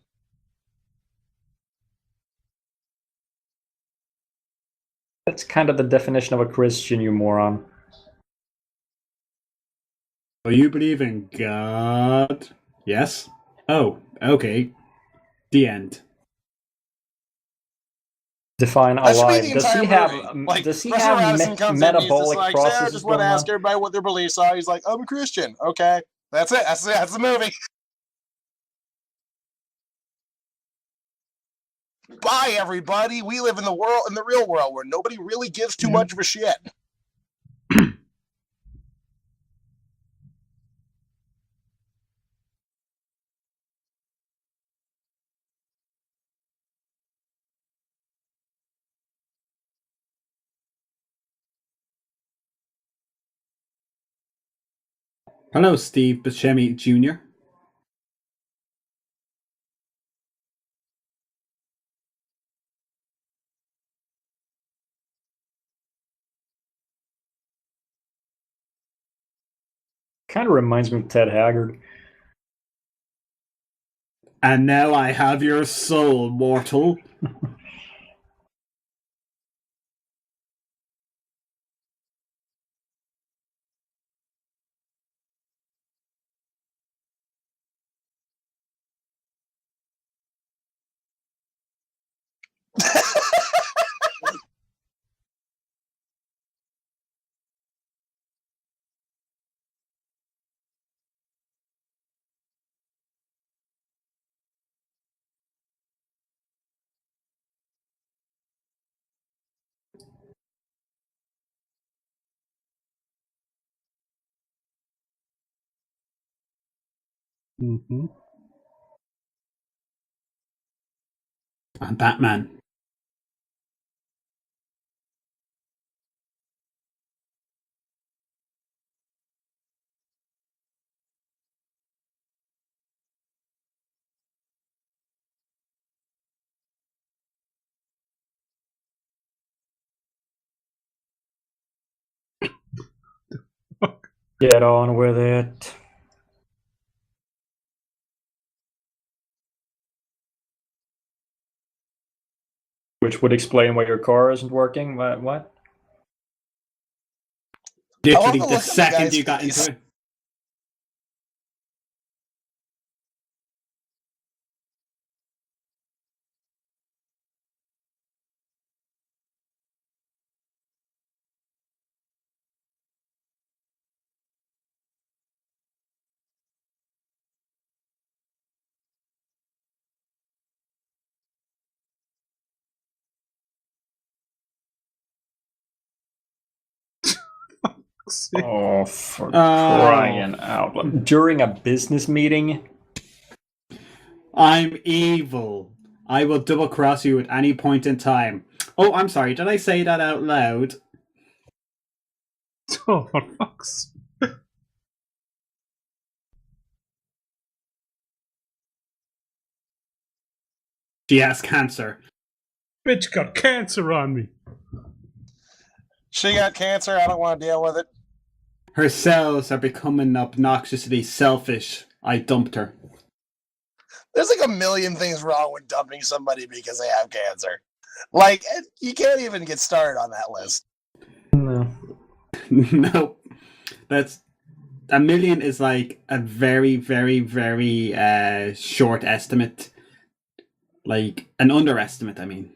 That's kind of the definition of a Christian, you moron. Oh, you believe in God? Yes? Oh, okay. The end. Define That should be alive. the Does entire he have movie. Like, does he Professor have Madison comes in and he's just metabolic like, I processes just want to going ask on? everybody what their beliefs are. He's like, I'm a Christian. Okay. That's it. That's the movie. Bye, everybody. We live in the real world, where nobody really gives too much of a shit. Hello, Steve Buscemi Jr. Kind of reminds me of Ted Haggard. And now I have your soul, mortal. Mm-hmm. I'm Batman. Get on with it. Which would explain why your car isn't working. What? Literally the second you got face. into it. Oh, for crying out loud. During a business meeting? I'm evil. I will double cross you at any point in time. Oh, I'm sorry. Did I say that out loud? Oh, for fuck's sake. She has cancer. Bitch got cancer on me. She got cancer. I don't want to deal with it. Her cells are becoming obnoxiously selfish. I dumped her. There's like a million things wrong with dumping somebody because they have cancer. Like, you can't even get started on that list. No. No. That's... A million is like a very, very, very short estimate. Like, an underestimate, I mean.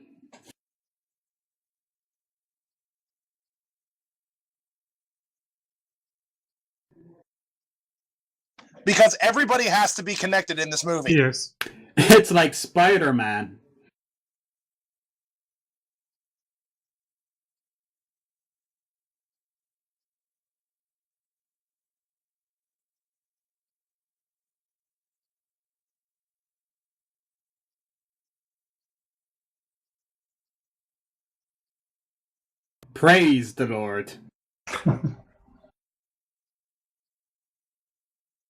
Because everybody has to be connected in this movie. Yes. It's like Spider-Man. Praise the Lord.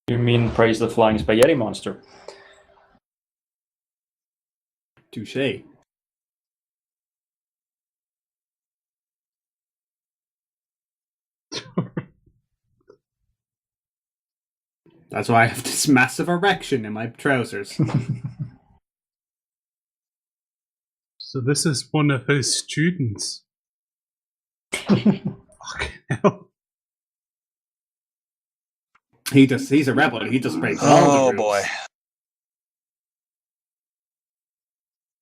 You mean praise the flying spaghetti monster? Touche. That's why I have this massive erection in my trousers. So this is one of his students. Fucking hell. He's a rebel. He just breaks all the rules. Oh boy.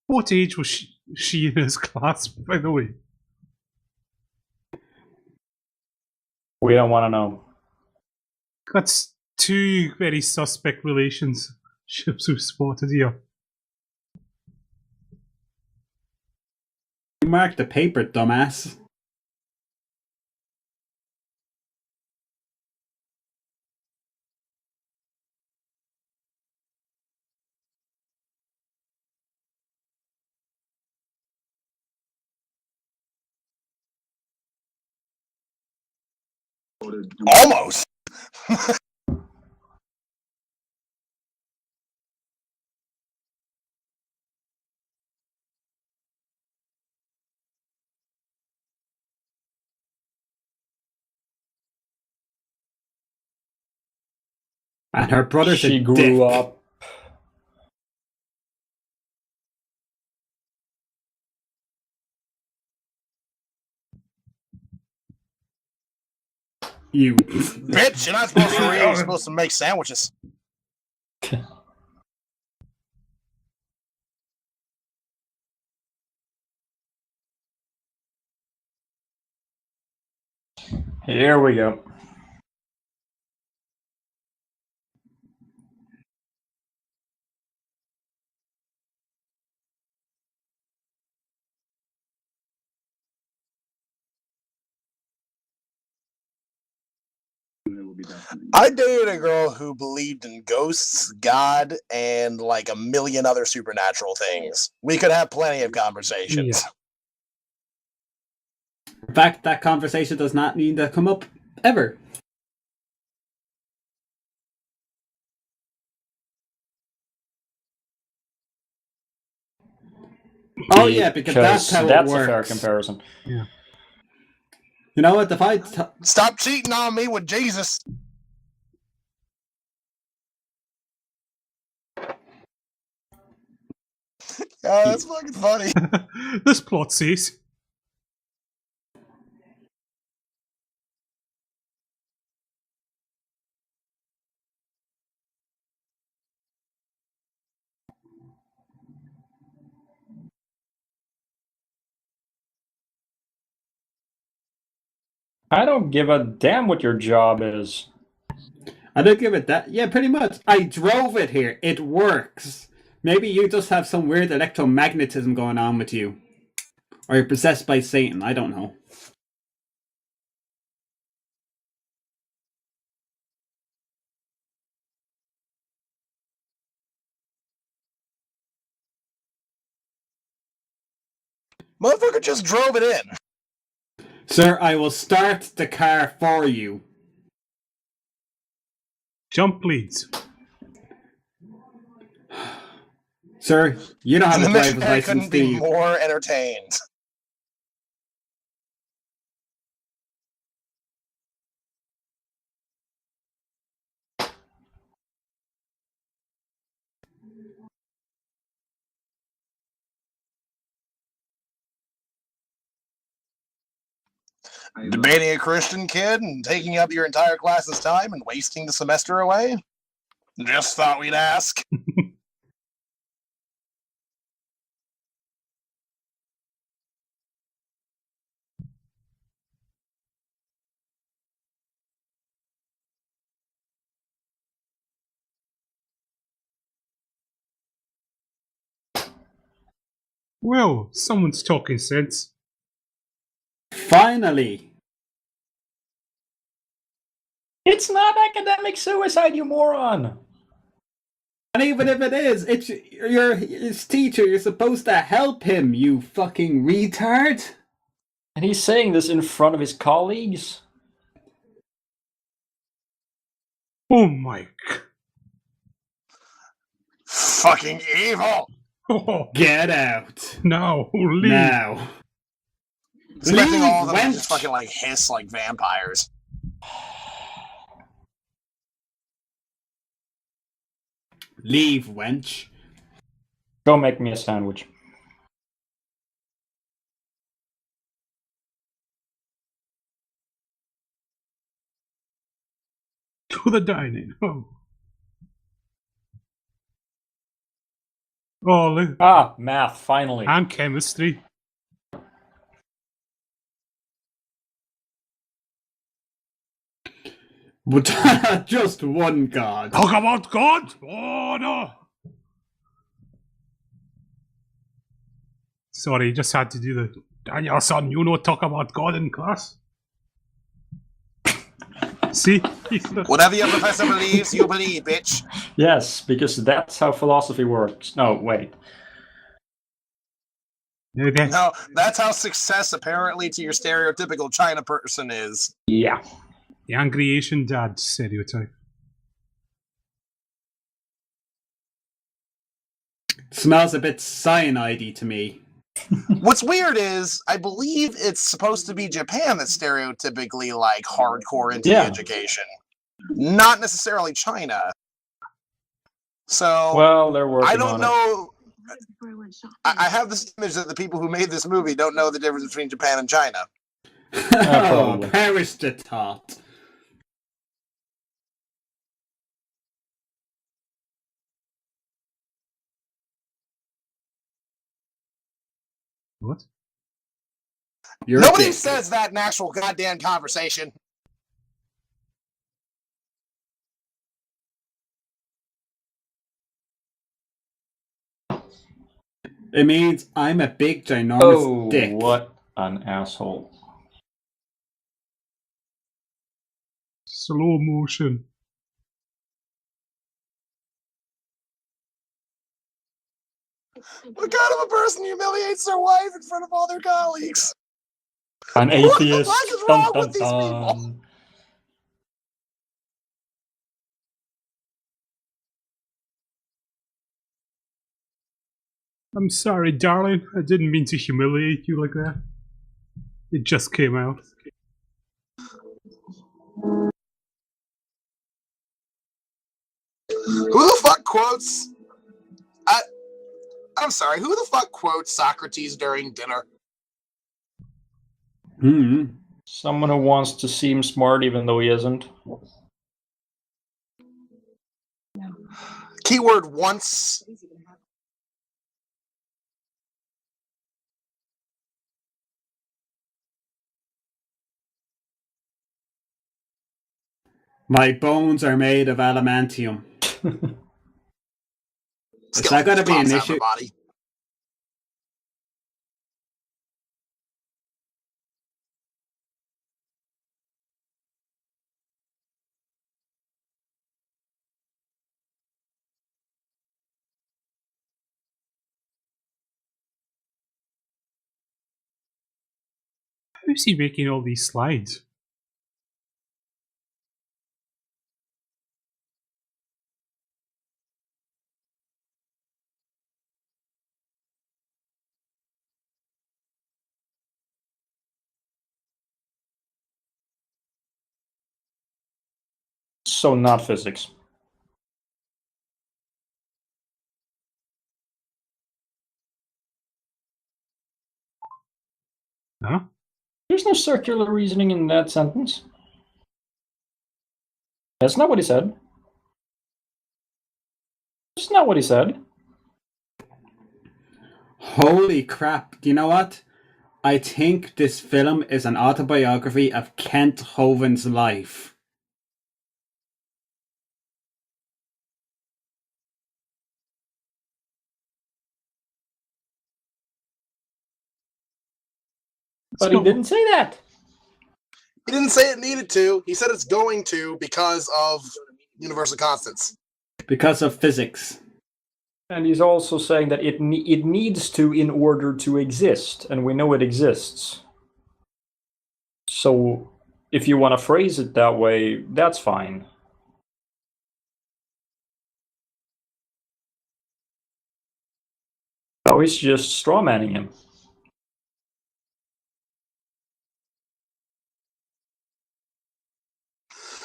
What age was she in his class, by the way? We don't want to know. That's two very suspect relationships we've spotted here. You marked the paper, dumbass. Almost. And her brother's She a grew dick. up. You Bitch, you're not supposed to read. You're supposed to make sandwiches. Here we go. I dated a girl who believed in ghosts, God, and like a million other supernatural things. We could have plenty of conversations. Yeah. In fact, that conversation does not need to come up ever. Oh yeah, because that's how it works. That's a fair comparison. Yeah. You know what? Stop cheating on me with Jesus. Yeah, that's fucking funny. This plot says. I don't give a damn what your job is. I don't give it that. Yeah, pretty much. I drove it here. It works. Maybe you just have some weird electromagnetism going on with you. Or you're possessed by Satan. I don't know. Motherfucker just drove it in. Sir, I will start the car for you. Jump, please. Sir, you don't have a driver's missionary license, couldn't do be you? more entertained. Debating a Christian kid and taking up your entire class's time and wasting the semester away? Just thought we'd ask. Well, someone's talking sense. Finally! It's not academic suicide, you moron! And even if it is, it's his teacher. You're supposed to help him, you fucking retard. And he's saying this in front of his colleagues? Oh my... Fucking evil! Oh, Get out. no, leave. Now. Expecting Leave, all of them to wench. just fucking like hiss like vampires. Leave, wench. Go make me a sandwich. To the dining. Oh. Oh, look. Ah, math, finally. And chemistry. But just one god. Talk about God? Oh, no. Sorry, just had to do the... Daniel, son, you know talk about God in class? See? Whatever your professor believes, you believe, bitch. Yes, because that's how philosophy works. No, wait. Okay. No, that's how success apparently to your stereotypical China person is. Yeah. The angry Asian dad stereotype. Smells a bit cyanide-y to me. What's weird is, I believe it's supposed to be Japan that's stereotypically like hardcore into the education, not necessarily China. So, well, they're working I don't on know. I have this image that the people who made this movie don't know the difference between Japan and China. Oh, perish the thought. What? Nobody says that in actual goddamn conversation. It means I'm a big, ginormous dick. What an asshole. Slow motion. What kind of a person humiliates their wife in front of all their colleagues? An atheist. What is wrong with these people? I'm sorry, darling. I didn't mean to humiliate you like that. It just came out. Who the fuck quotes... I'm sorry, who the fuck quotes Socrates during dinner? Someone who wants to seem smart even though he isn't. Keyword once. My bones are made of adamantium. Is that going to be an issue? How's he making all these slides? So not physics. Huh? There's no circular reasoning in that sentence. That's not what he said. That's not what he said. Holy crap. Do you know what? I think this film is an autobiography of Kent Hovind's life. But he didn't say that. He didn't say it needed to. He said it's going to because of universal constants. Because of physics. And he's also saying that it needs to in order to exist, and we know it exists. So, if you want to phrase it that way, that's fine. Oh, he's just strawmanning him.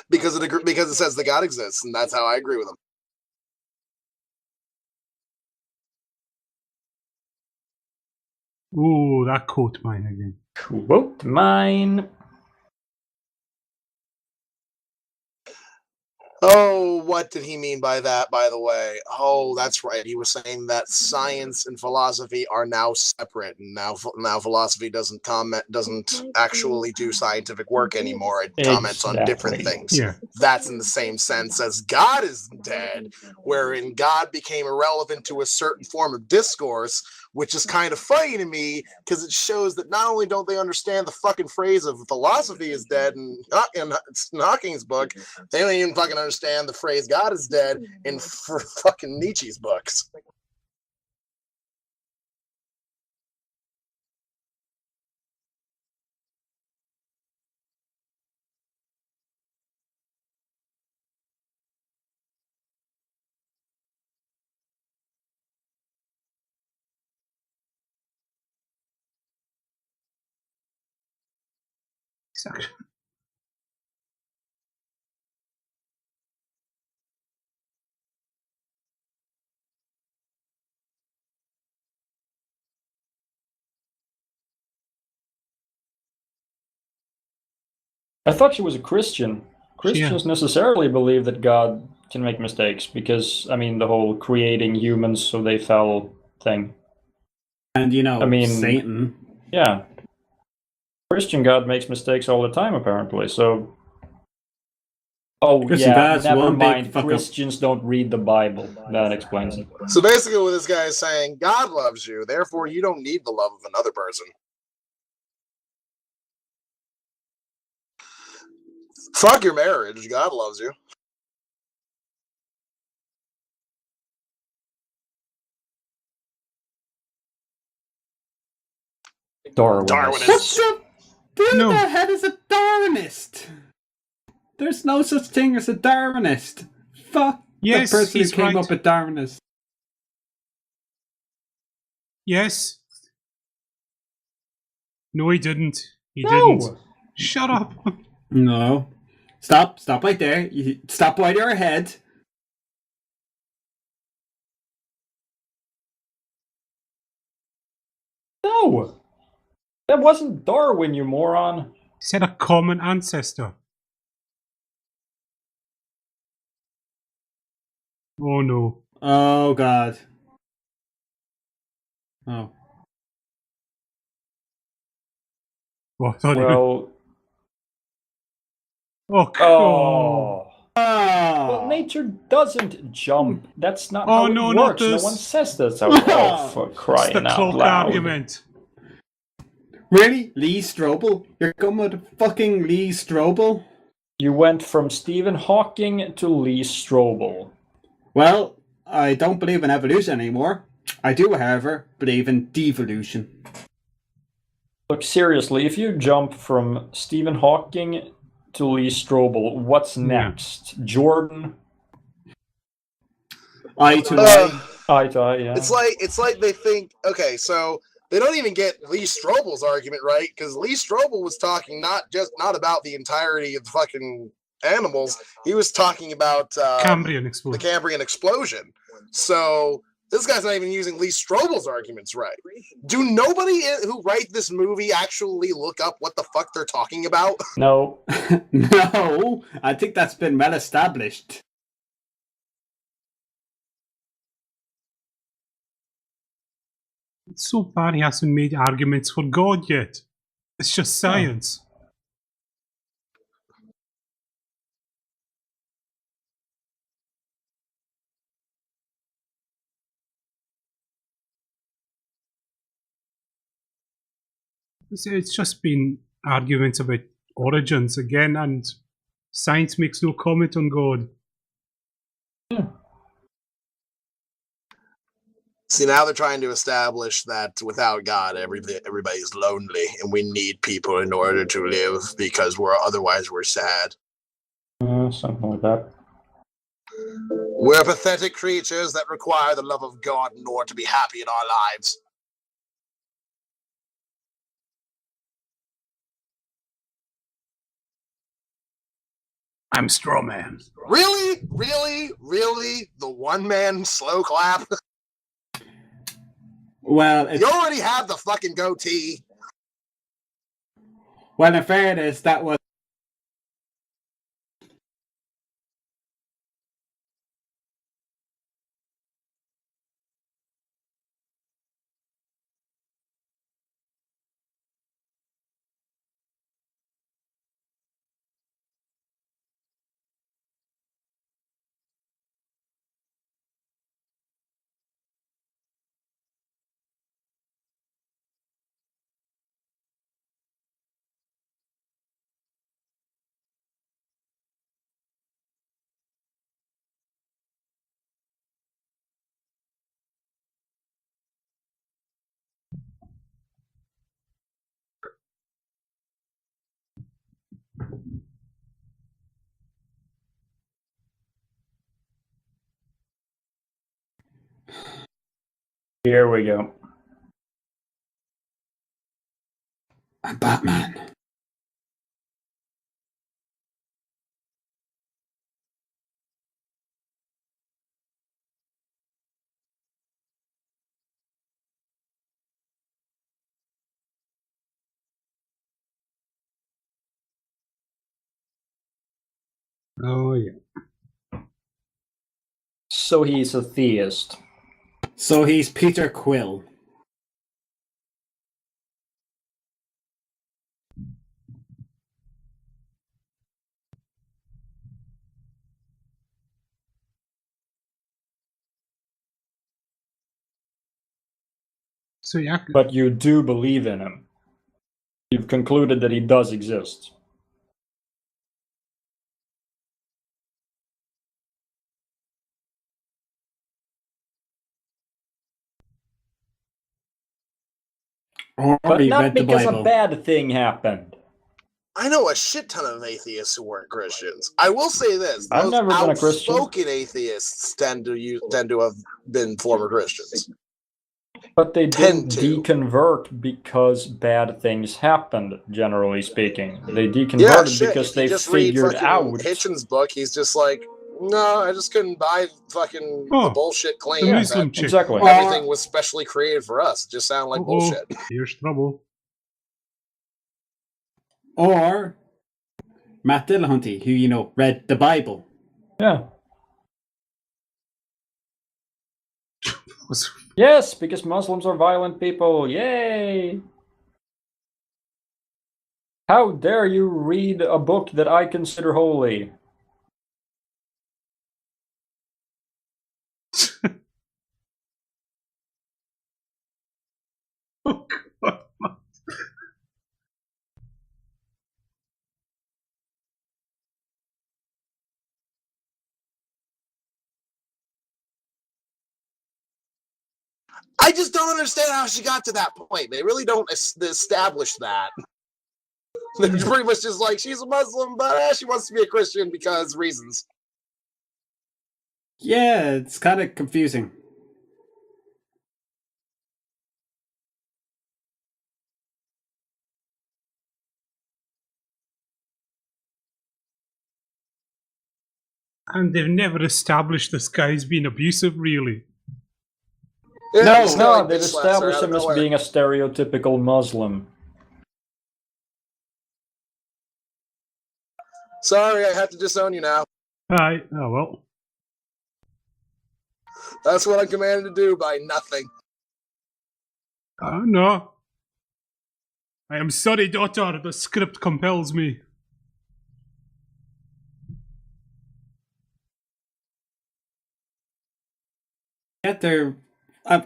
Because it says that God exists, and that's how I agree with him. Ooh, that quote mine again. Quote mine. Oh, what did he mean by that, by the way? Oh, that's right. He was saying that science and philosophy are now separate, and now philosophy doesn't actually do scientific work anymore. It comments on different things. Yeah. That's in the same sense as God is dead, wherein God became irrelevant to a certain form of discourse, which is kind of funny to me because it shows that not only don't they understand the fucking phrase of philosophy is dead in Hawking's book, they don't even fucking understand the phrase God is dead in fucking Nietzsche's books. I thought she was a Christian. Christians necessarily believe that God can make mistakes because, I mean, the whole creating humans so they fell thing. And, Satan. Yeah. Christian God makes mistakes all the time, apparently, so... Oh, Christian yeah, never mind. Christians don't read the Bible. That explains it. So basically what this guy is saying, God loves you, therefore you don't need the love of another person. Fuck your marriage, God loves you. Darwinist. Who the heck is a Darwinist? There's no such thing as a Darwinist. Fuck the person who came up with Darwinist. Yes. No, he didn't. He didn't. Shut up. No. Stop right there. Stop while you're ahead. No. That wasn't Darwin, you moron. He said a common ancestor. Oh no. Oh god. Oh. Well. Oh. Well, nature doesn't jump. That's not how it works. Not this. No one says that's how it works. Oh, for crying it's the out cloak loud. argument. Really? Lee Strobel? You're coming with fucking Lee Strobel? You went from Stephen Hawking to Lee Strobel. Well, I don't believe in evolution anymore. I do, however, believe in devolution. Look, seriously, if you jump from Stephen Hawking to Lee Strobel, what's next? Yeah. Jordan? Eye to eye. Eye to eye, yeah. It's like they think, okay, so they don't even get Lee Strobel's argument right, because Lee Strobel was talking not about the entirety of the fucking animals. He was talking about the Cambrian explosion. So this guy's not even using Lee Strobel's arguments right. Do nobody who write this movie actually look up what the fuck they're talking about? No. No, I think that's been well established. It's so bad he hasn't made arguments for God yet. It's just science. It's just been arguments about origins again, and science makes no comment on God. See, now they're trying to establish that without God, everybody's lonely, and we need people in order to live because otherwise we're sad. Something like that. We're pathetic creatures that require the love of God in order to be happy in our lives. I'm straw man. Really? Really? Really? The one-man slow clap? Well, you already have the fucking goatee. Well, in fairness, that was Here we go. I'm Batman. Oh, yeah. So he's a theist. So he's Peter Quill. So yeah. But you do believe in him. You've concluded that he does exist. But not because a bad thing happened. I know a shit ton of atheists who weren't Christians. I will say this: I've most never been a Christian. outspoken atheists tend to have been former Christians. But they didn't deconvert because bad things happened, generally speaking. They deconverted because they figured out... Hitchens' book, he's just like, no, I just couldn't buy fucking the bullshit claim. The Muslim chick. Exactly. Everything was specially created for us. It just sounded like bullshit. Here's trouble. Or Matt Dillahunty, who, read the Bible. Yeah. Yes, because Muslims are violent people. Yay! How dare you read a book that I consider holy? Oh, God. I just don't understand how she got to that point. They really don't establish that. They're pretty much just like, she's a Muslim, but she wants to be a Christian because reasons. Yeah, it's kind of confusing. And they've never established this guy's been abusive, really. Yeah, no, they've established him as being a stereotypical Muslim. Sorry, I have to disown you now. Aye, oh well. That's what I'm commanded to do by nothing. No. I am sorry, daughter. The script compels me. Yet they're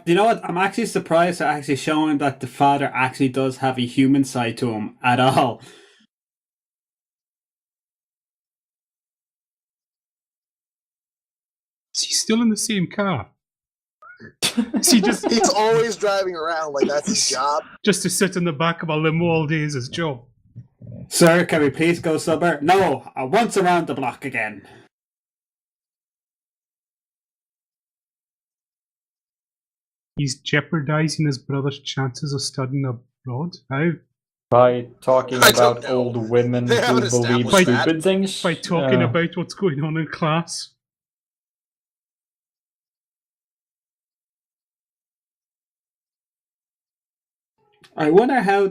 You know what? I'm actually surprised they're actually showing that the father actually does have a human side to him at all. Is he still in the same car? He's always driving around like that's his job. Just to sit in the back of a limo all day is his job. Sir, can we please go somewhere? No, once around the block again. He's jeopardizing his brother's chances of studying abroad? How? By talking about old women who believe stupid things? By talking about what's going on in class? I wonder how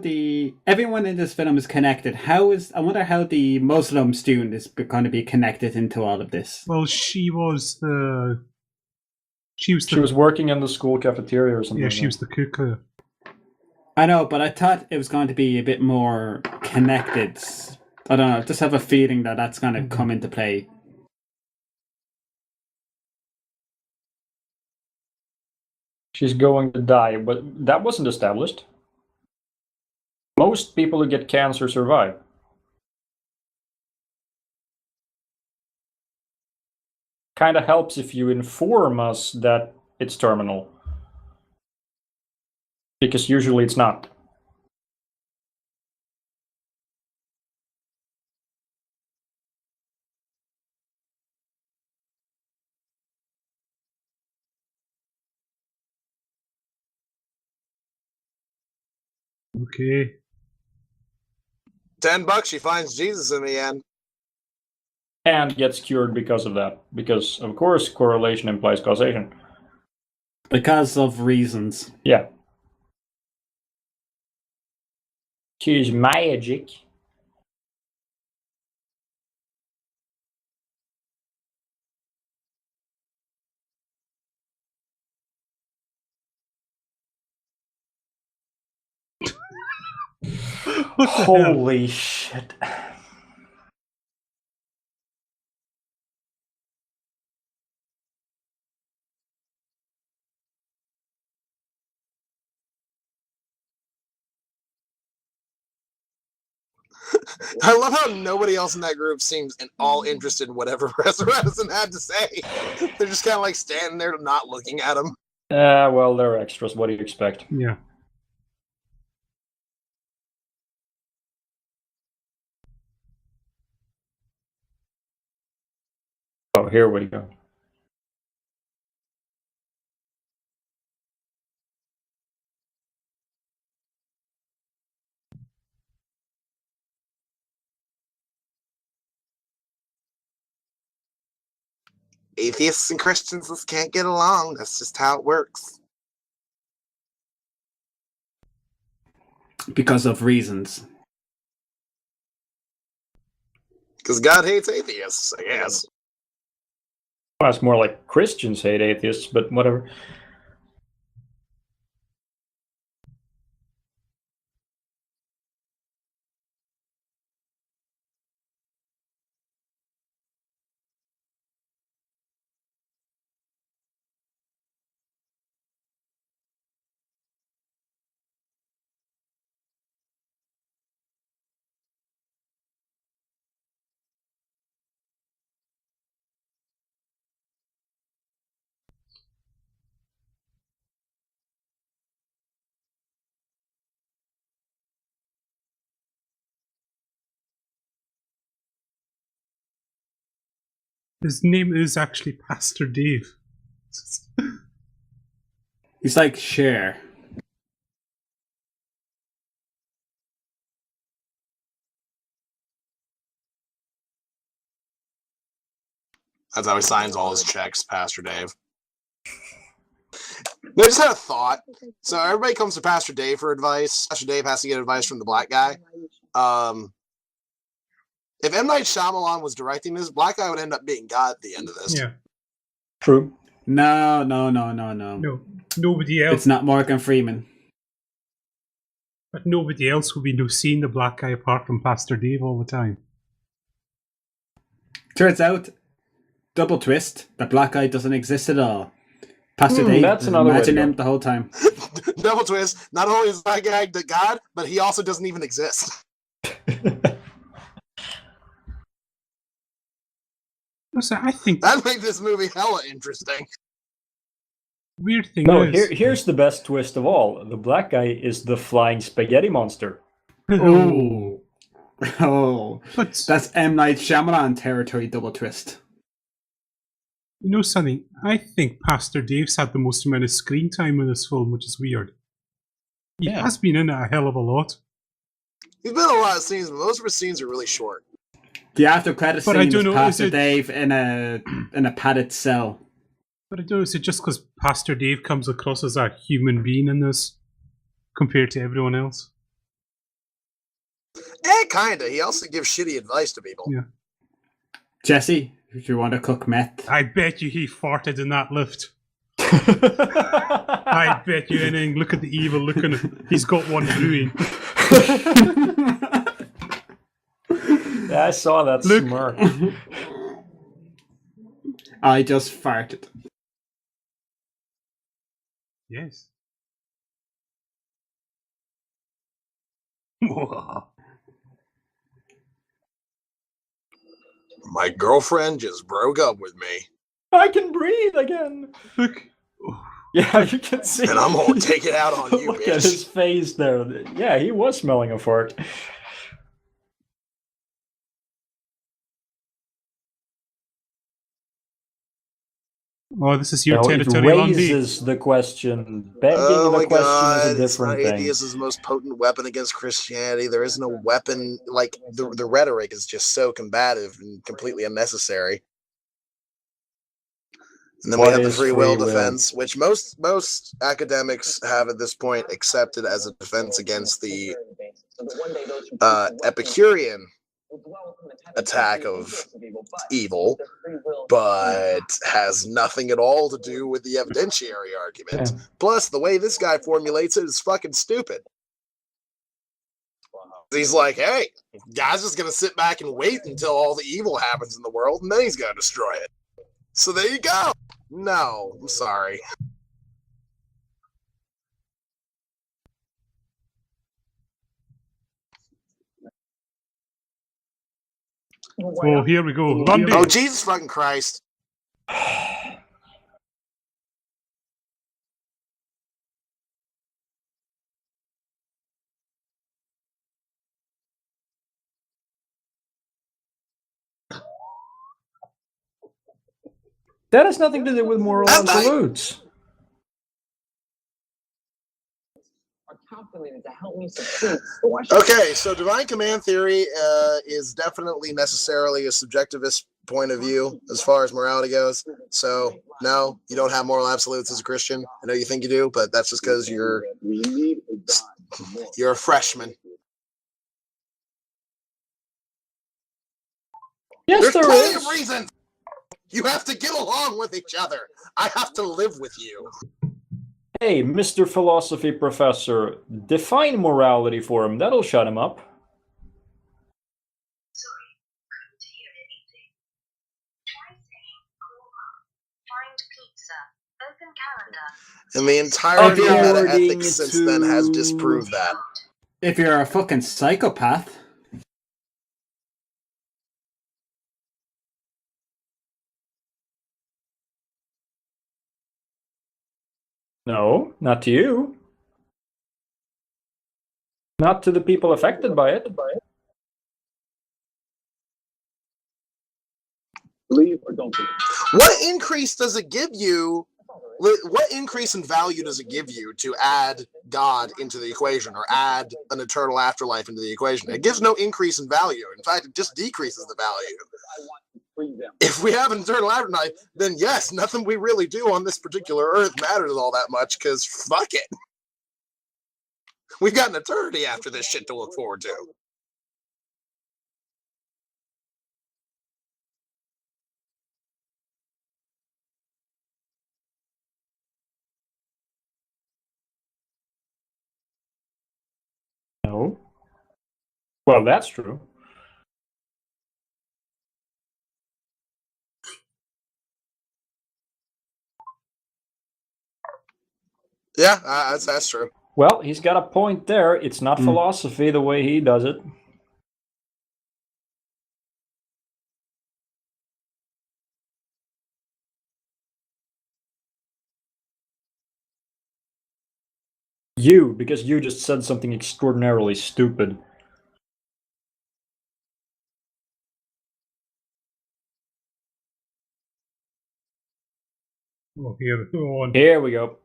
everyone in this film is connected. I wonder how the Muslim student is going to be connected into all of this. Well, she was working in the school cafeteria or something. Yeah, she was the cook. I know, but I thought it was going to be a bit more connected. I don't know. I just have a feeling that that's going to come into play. She's going to die, but that wasn't established. Most people who get cancer survive. Kind of helps if you inform us that it's terminal. Because usually it's not. Okay. $10, she finds Jesus in the end. And gets cured because of that. Because, of course, correlation implies causation. Because of reasons. Yeah. She's magic. Holy shit. I love how nobody else in that group seems at all interested in whatever Resurrection had to say. They're just kind of like standing there not looking at him. Well, they're extras. What do you expect? Yeah. Oh, here we go. Atheists and Christians just can't get along. That's just how it works. Because of reasons. Because God hates atheists, I guess. Well, it's more like Christians hate atheists, but whatever. His name is actually Pastor Dave. He's like Cher. That's how he signs all his checks, Pastor Dave. I just had a thought. So everybody comes to Pastor Dave for advice. Pastor Dave has to get advice from the black guy. If M. Night Shyamalan was directing this, black guy would end up being God at the end of this. Yeah. True. No. No, nobody else. It's not Morgan Freeman. But nobody else will be seeing the black guy apart from Pastor Dave all the time. Turns out, double twist, the black guy doesn't exist at all. Pastor Dave, that's another way to imagine go. him the whole time. Double twist. Not only is that guy the God, but he also doesn't even exist. So I think That made this movie hella interesting. weird thing No, is, here's the best twist of all. The black guy is the flying spaghetti monster. Oh, but that's M. Night Shyamalan territory double twist. you know something? I think Pastor Dave's had the most amount of screen time in this film, which is weird. He has been in it a hell of a lot. He's been in a lot of scenes, but most of his scenes are really short. The after credit But I scene don't is know, Pastor is it- Dave in a padded cell. But I don't know, is it just because Pastor Dave comes across as a human being in this compared to everyone else? Kinda. He also gives shitty advice to people. Yeah. Jesse, if you want to cook meth. I bet you he farted in that lift. I bet you anything. Look at the evil look on him. He's got one brewing. Yeah, I saw that Look. smirk. I just farted. Yes. My girlfriend just broke up with me. I can breathe again. Look. Yeah, you can see. And I'm gonna take it out on you, Look at his bitch. face there. Yeah, he was smelling a fart. Oh, this is your No, it territory, Lundy. raises the question. Begging Oh the my question god, is a it's not different thing. atheism's most potent weapon against Christianity. There is no weapon, like, the rhetoric is just so combative and completely unnecessary. And then What we have the is free will free will? defense, which most academics have at this point accepted as a defense against the Epicurean attack of evil, but has nothing at all to do with the evidentiary argument. Yeah. Plus, the way this guy formulates it is fucking stupid. He's like, hey, guy's just gonna sit back and wait until all the evil happens in the world, and then he's gonna destroy it. So there you go. No, I'm sorry. Oh, here we go. Lundy. Oh, Jesus fucking Christ. That has nothing to do with moral absolutes. Okay, so divine command theory is definitely necessarily a subjectivist point of view as far as morality goes. So no, you don't have moral absolutes as a Christian. I know you think you do, but that's just because you're a freshman. Yes, There's there plenty is. of reasons. You have to get along with each other. I have to live with you. Hey, Mr. Philosophy Professor, define morality for him. That'll shut him up. Sorry, couldn't hear anything. Try saying coma. Find pizza. Open calendar. And the entirety of According metaethics since then has disproved that. If you're a fucking psychopath. No, not to you. Not to the people affected by it. Believe or don't believe. What increase does it give you? What increase in value does it give you to add God into the equation or add an eternal afterlife into the equation? It gives no increase in value. In fact, it just decreases the value. If we have an eternal afterlife, then yes, nothing we really do on this particular earth matters all that much because fuck it. We've got an eternity after this shit to look forward to. No. Well, that's true. Yeah, that's true. Well, he's got a point there. It's not philosophy the way he does it. Because you just said something extraordinarily stupid. Oh, here, go on. Here we go.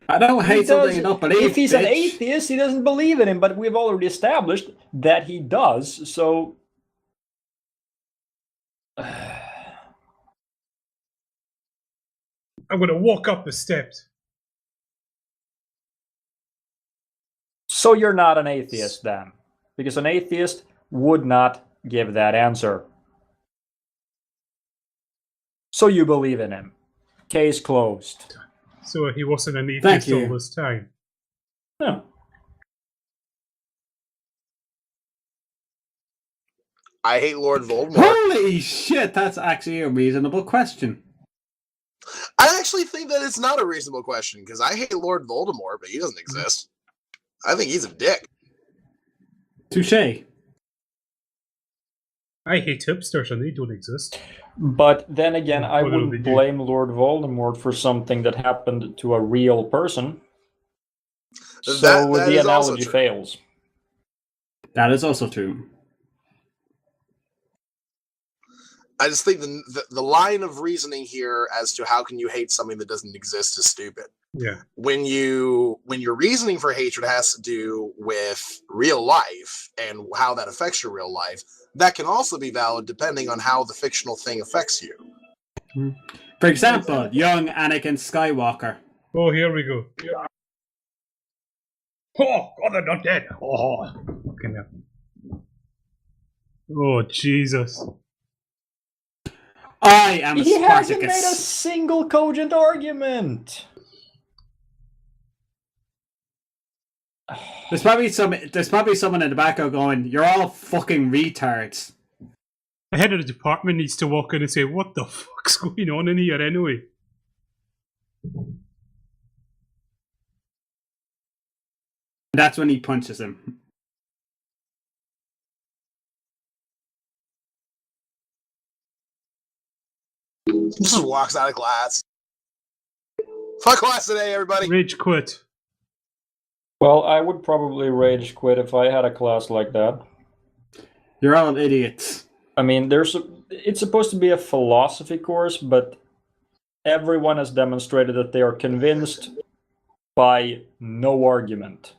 I don't hate something you don't believe. If he's bitch. an atheist, he doesn't believe in him, but we've already established that he does, so. I'm going to walk up the steps. So you're not an atheist then? Because an atheist would not give that answer. So you believe in him. Case closed. So he wasn't an atheist all this time. No. I hate Lord Voldemort. Holy shit, that's actually a reasonable question. I actually think that it's not a reasonable question, because I hate Lord Voldemort, but he doesn't exist. I think he's a dick. Touche. I hate hipsters and they don't exist. But then again, I wouldn't blame Lord Voldemort for something that happened to a real person. So that the analogy fails. That is also true. I just think the line of reasoning here as to how can you hate something that doesn't exist is stupid. Yeah. When your reasoning for hatred has to do with real life and how that affects your real life, that can also be valid depending on how the fictional thing affects you. For example, young Anakin Skywalker. Oh, here we go. Oh, God, they're not dead. Oh, fucking hell. Oh, Jesus. I am a He Spartacus. hasn't made a single cogent argument. There's probably someone in the background going, "You're all fucking retards." The head of the department needs to walk in and say, "What the fuck's going on in here anyway?" That's when he punches him. Just walks out of class. Fuck class today, everybody. Rage quit. Well, I would probably rage quit if I had a class like that. You're all idiots. I mean, it's supposed to be a philosophy course, but everyone has demonstrated that they are convinced by no argument.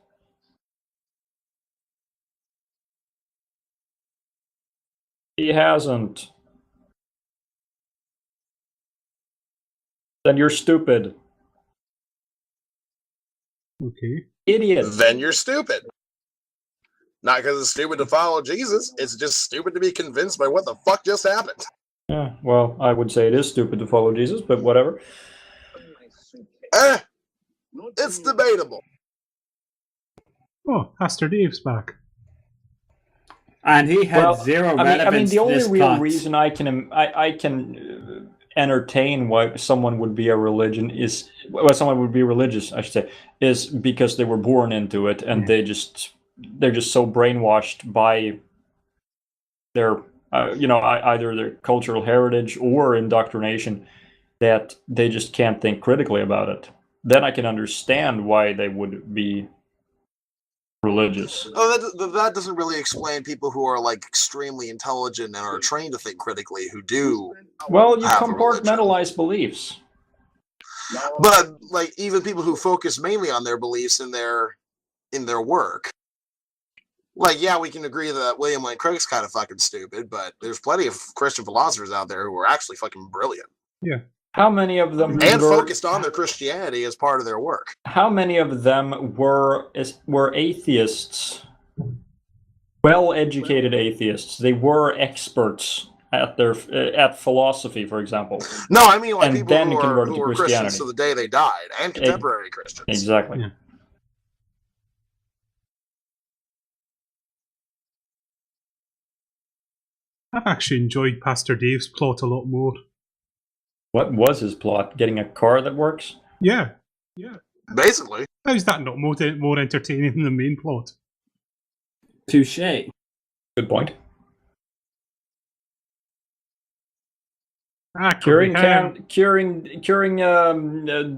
He hasn't. Then you're stupid. Okay. Idiot. Then you're stupid. Not because it's stupid to follow Jesus, it's just stupid to be convinced by what the fuck just happened. Yeah, well, I would say it is stupid to follow Jesus, but whatever. It's debatable. Oh, Pastor Dave's back. And he had zero relevance. I mean, the only real plot. reason I can entertain why someone would be religious, I should say, is because they were born into it and they're just so brainwashed by their either their cultural heritage or indoctrination that they just can't think critically about it. Then I can understand why they would be religious. Oh, that doesn't really explain people who are like extremely intelligent and are trained to think critically who do. Well, you compartmentalize beliefs. But like even people who focus mainly on their beliefs in their work. Like, yeah, we can agree that William Lane Craig's kind of fucking stupid, but there's plenty of Christian philosophers out there who are actually fucking brilliant. Yeah. How many of them focused on their Christianity as part of their work? How many of them were atheists? Well-educated atheists. They were experts at philosophy, for example. No, I mean like and people then who converted were to Christians to the day they died, and contemporary Christians. Exactly. Yeah. I've actually enjoyed Pastor Dave's plot a lot more. What was his plot? Getting a car that works? Yeah. Basically. How's that not more entertaining than the main plot? Touche. Good point. Curing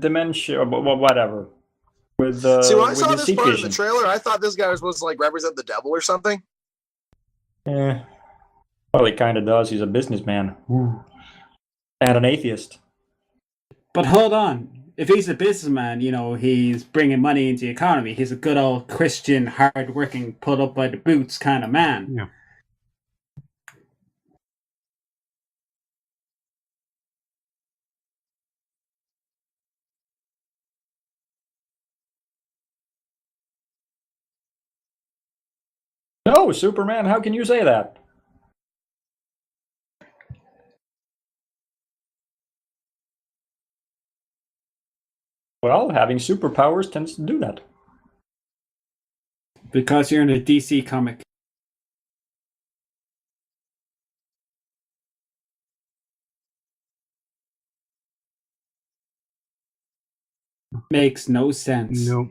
dementia, whatever. With see, when I with saw the this sea part in vision. the trailer, I thought this guy was supposed to like represent the devil or something. Well, he kind of does. He's a businessman. Ooh. And an atheist. But hold on. If he's a businessman, he's bringing money into the economy. He's a good old Christian, hard-working, put up by the boots kind of man. Yeah. No, Superman, how can you say that? Well, having superpowers tends to do that. Because you're in a DC comic. Makes no sense. No.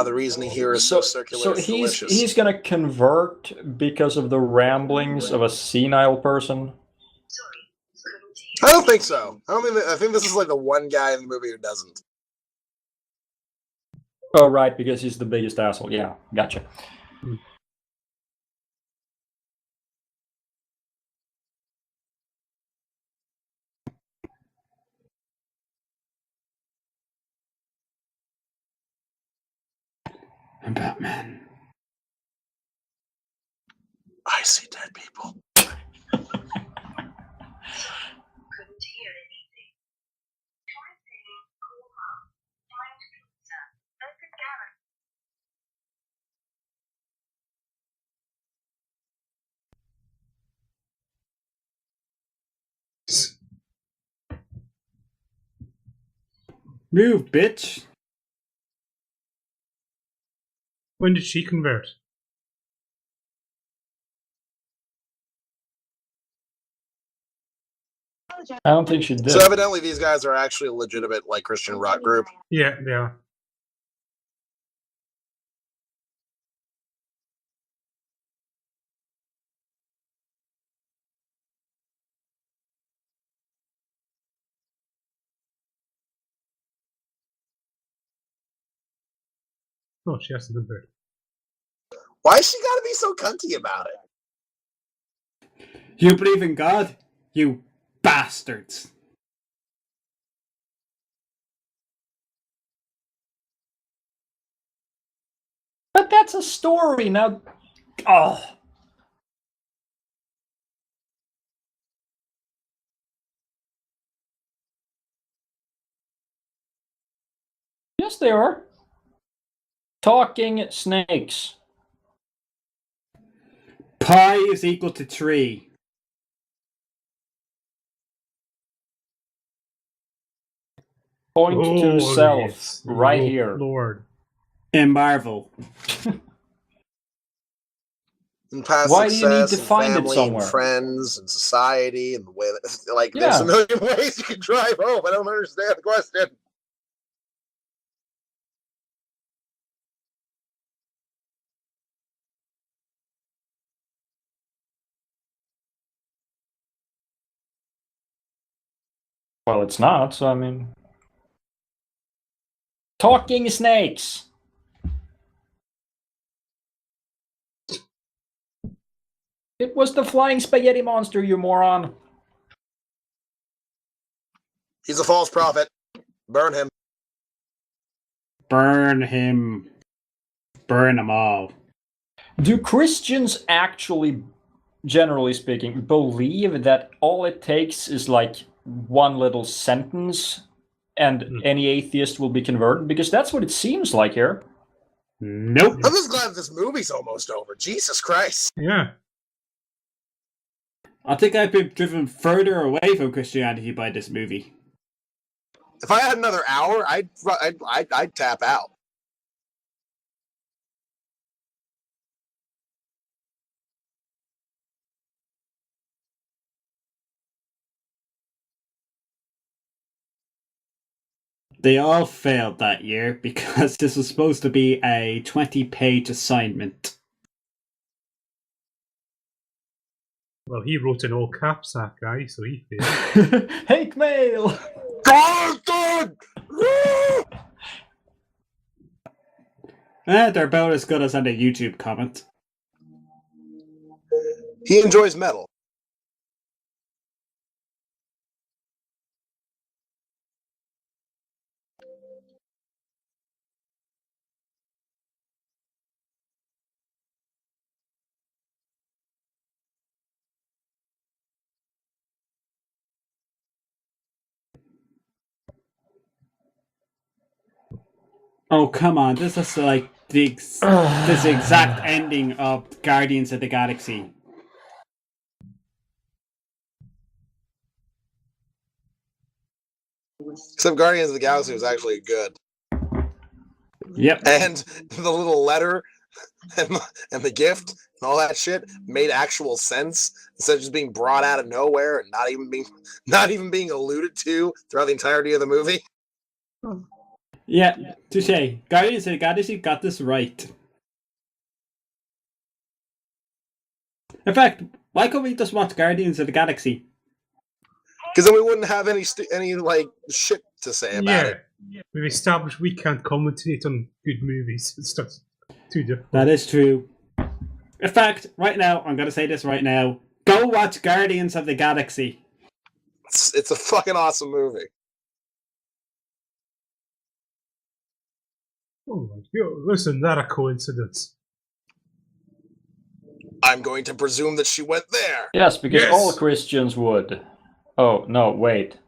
The reasoning here is so circular. So it's he's going to convert because of the ramblings of a senile person? I don't think so. I think this is like the one guy in the movie who doesn't. Oh, right, because he's the biggest asshole. Yeah, gotcha. I'm Batman. I see dead people. Couldn't hear anything. Try saying, "Cool mom, find pizza, open gallery." Move, bitch. When did she convert? I don't think she did. So evidently these guys are actually a legitimate like Christian rock group. Yeah, they are. Oh, she hasn't converted. Why she gotta be so cunty about it? You believe in God? You bastards. But that's a story now. Oh. Yes, they are. Talking snakes. Pi is equal to 3. Point to self. Right here. Lord. In Marvel. And past Why do you need to and find it family somewhere? And friends and society and the way that, like, Yeah. there's a million ways you can drive home. I don't understand the question. Well, it's not, so I mean... Talking snakes! It was the flying spaghetti monster, you moron! He's a false prophet. Burn him. Burn him. Burn them all. Do Christians actually, generally speaking, believe that all it takes is like one little sentence and any atheist will be converted? Because that's what it seems like here. Nope. I'm just glad this movie's almost over. Jesus Christ. Yeah. I think I've been driven further away from Christianity by this movie. If I had another hour, I'd tap out. They all failed that year because this was supposed to be a 20-page assignment. Well, he wrote in all caps, that guy, so he failed. Hate mail! Carlton! They're about as good as on a YouTube comment. He enjoys metal. Oh, come on. This is like this exact ending of Guardians of the Galaxy. Except Guardians of the Galaxy was actually good. Yep. And the little letter and the gift and all that shit made actual sense instead of just being brought out of nowhere and not even being alluded to throughout the entirety of the movie. Yeah, touche. Guardians of the Galaxy got this right. In fact, why couldn't we just watch Guardians of the Galaxy? Because then we wouldn't have any like shit to say about it. Yeah, we've established we can't commentate on good movies. It's just too difficult. That is true. In fact, right now, I'm going to say this right now. Go watch Guardians of the Galaxy. It's a fucking awesome movie. Oh my God, listen, that a coincidence. I'm going to presume that she went there. Yes, because all Christians would. Oh, no, wait.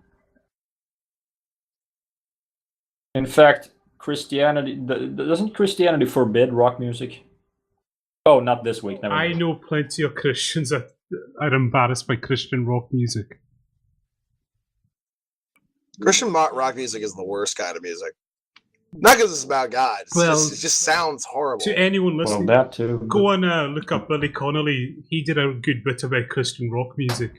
In fact, Christianity... Doesn't Christianity forbid rock music? Oh, not this week. Never mind. I know plenty of Christians that are embarrassed by Christian rock music. Christian rock music is the worst kind of music. Not because it's about God. It just sounds horrible. To anyone listening, that too. Go and look up Billy Connolly. He did a good bit about Christian rock music.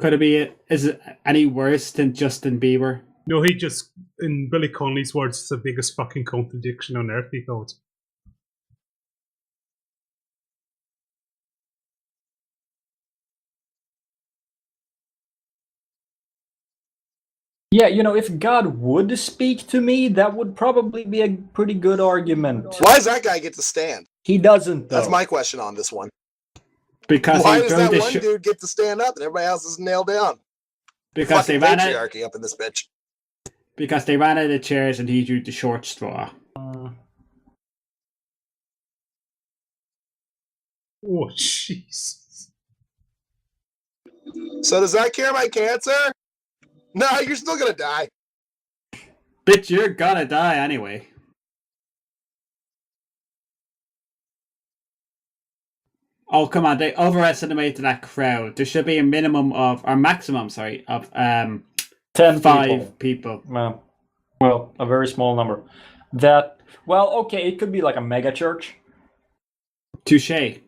Could it be? Is it any worse than Justin Bieber? No, he just, in Billy Connolly's words, it's the biggest fucking contradiction on earth, he thought. Yeah, you know, if God would speak to me, that would probably be a pretty good argument. Why does that guy get to stand? He doesn't, though. That's my question on this one. Because why does that one dude get to stand up and everybody else is nailed down? Because fucking they ran patriarchy up in this bitch. Because they ran out of chairs and he drew the short straw. Oh, jeez. So does that cure my cancer? No, you're still gonna die. Bitch, you're gonna die anyway. Oh, come on, they overestimated that crowd. There should be a minimum of, or maximum, sorry, of 10 people. Well, a very small number. Okay, it could be like a mega church. Touche.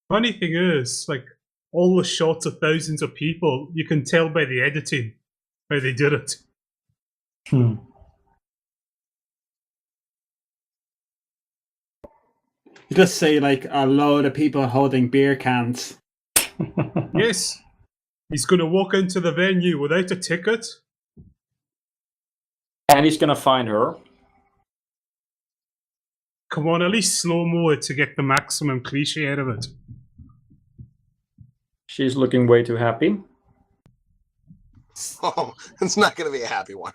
Funny thing is, like, all the shots of thousands of people, you can tell by the editing how they did it. You just say, like, a load of people holding beer cans. Yes. He's going to walk into the venue without a ticket. And he's going to find her. Come on, at least slow-mo it to get the maximum cliche out of it. She's looking way too happy. Oh, it's not going to be a happy one.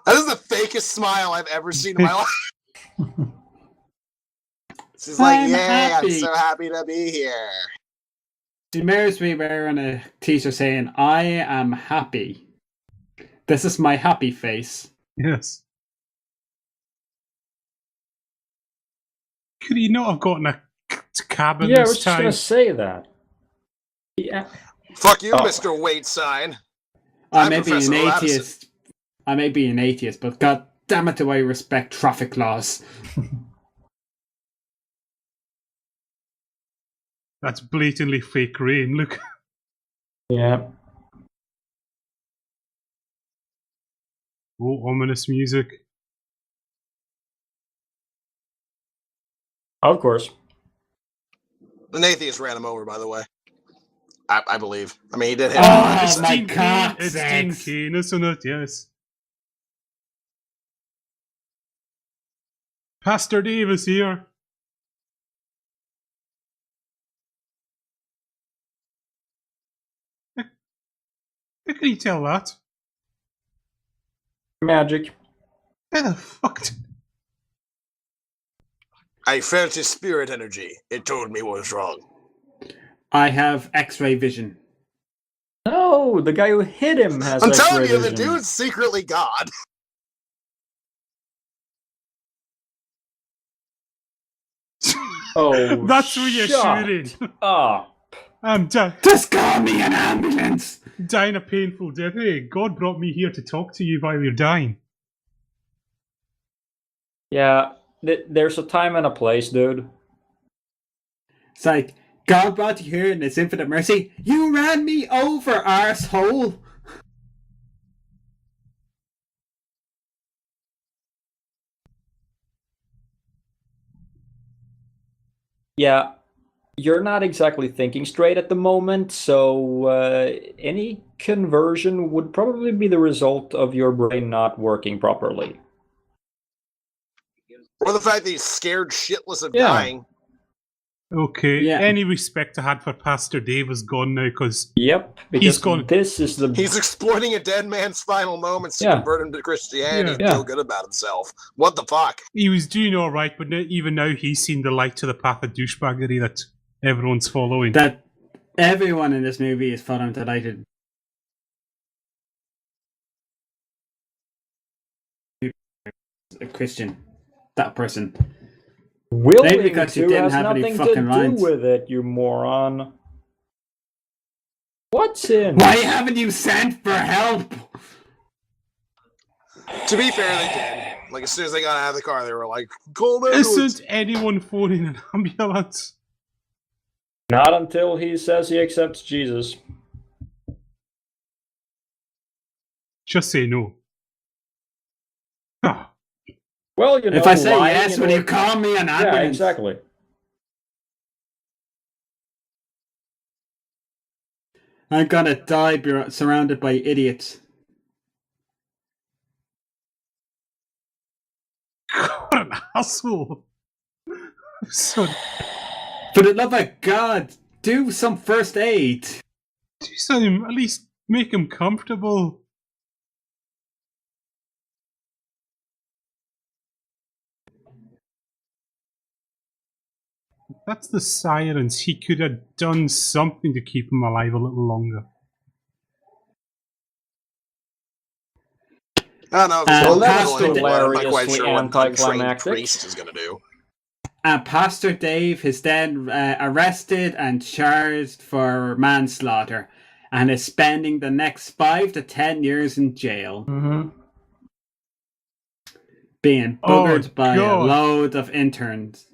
That is the fakest smile I've ever seen in my life. She's like, I'm so happy to be here. She marries me wearing a t-shirt saying, I am happy. This is my happy face. Yes. Could he not have gotten a cabin Yeah, I this was just time? gonna say that. Yeah. Fuck you, Mr. Wait Sign. I may be an atheist. I may be an atheist, but god damn it, do I respect traffic laws. That's blatantly fake rain. Look. Yeah. Oh, ominous music. Of course. An atheist ran him over, by the way. I believe. I mean, he did hit. Oh my god! It's Dean Cain, isn't it? Yes. Pastor Dave is here. How can you tell that? Magic. How the fuck? I felt his spirit energy. It told me what was wrong. I have X-ray vision. No, the guy who hit him has I'm X-ray telling you, vision. the dude's secretly God. Oh, that's reassuring. Ah, I'm dying. Just call me an ambulance. Dying a painful death. Hey, God brought me here to talk to you while you're dying. yeah. There's a time and a place, dude. It's like, God brought you here in His infinite mercy. You ran me over, arsehole. Yeah, you're not exactly thinking straight at the moment, so any conversion would probably be the result of your brain not working properly. Or the fact that he's scared shitless of dying. Okay, Yeah. any respect I had for Pastor Dave is gone now because He's gone. This is the. He's exploiting a dead man's final moments to convert him to Christianity and feel good about himself. What the fuck? He was doing all right, but even now he's seen the light to the path of douchebaggery that everyone's following. That everyone in this movie is following the light of a Christian. That person. Willing because he to didn't has have any nothing to fucking do lines. with it, you moron. What's in? Why haven't you sent for help? To be fair, they did. Like, as soon as they got out of the car, they were like, call the ambulance. Isn't anyone phoning an ambulance? Not until he says he accepts Jesus. Just say no. Oh. Well, you know, if I say yes, will you call me an ambulance? Yeah, exactly. I'm gonna die surrounded by idiots. What an asshole. So, for the love of God, do some first aid. Do something, at least make him comfortable. That's the sirens. He could have done something to keep him alive a little longer. I don't know. That's I'm not quite hilariously sure what an untrained anticlimactic. priest is going to do. Pastor Dave is then arrested and charged for manslaughter and is spending the next 5 to 10 years in jail. Mm-hmm. Being buggered by a load of interns.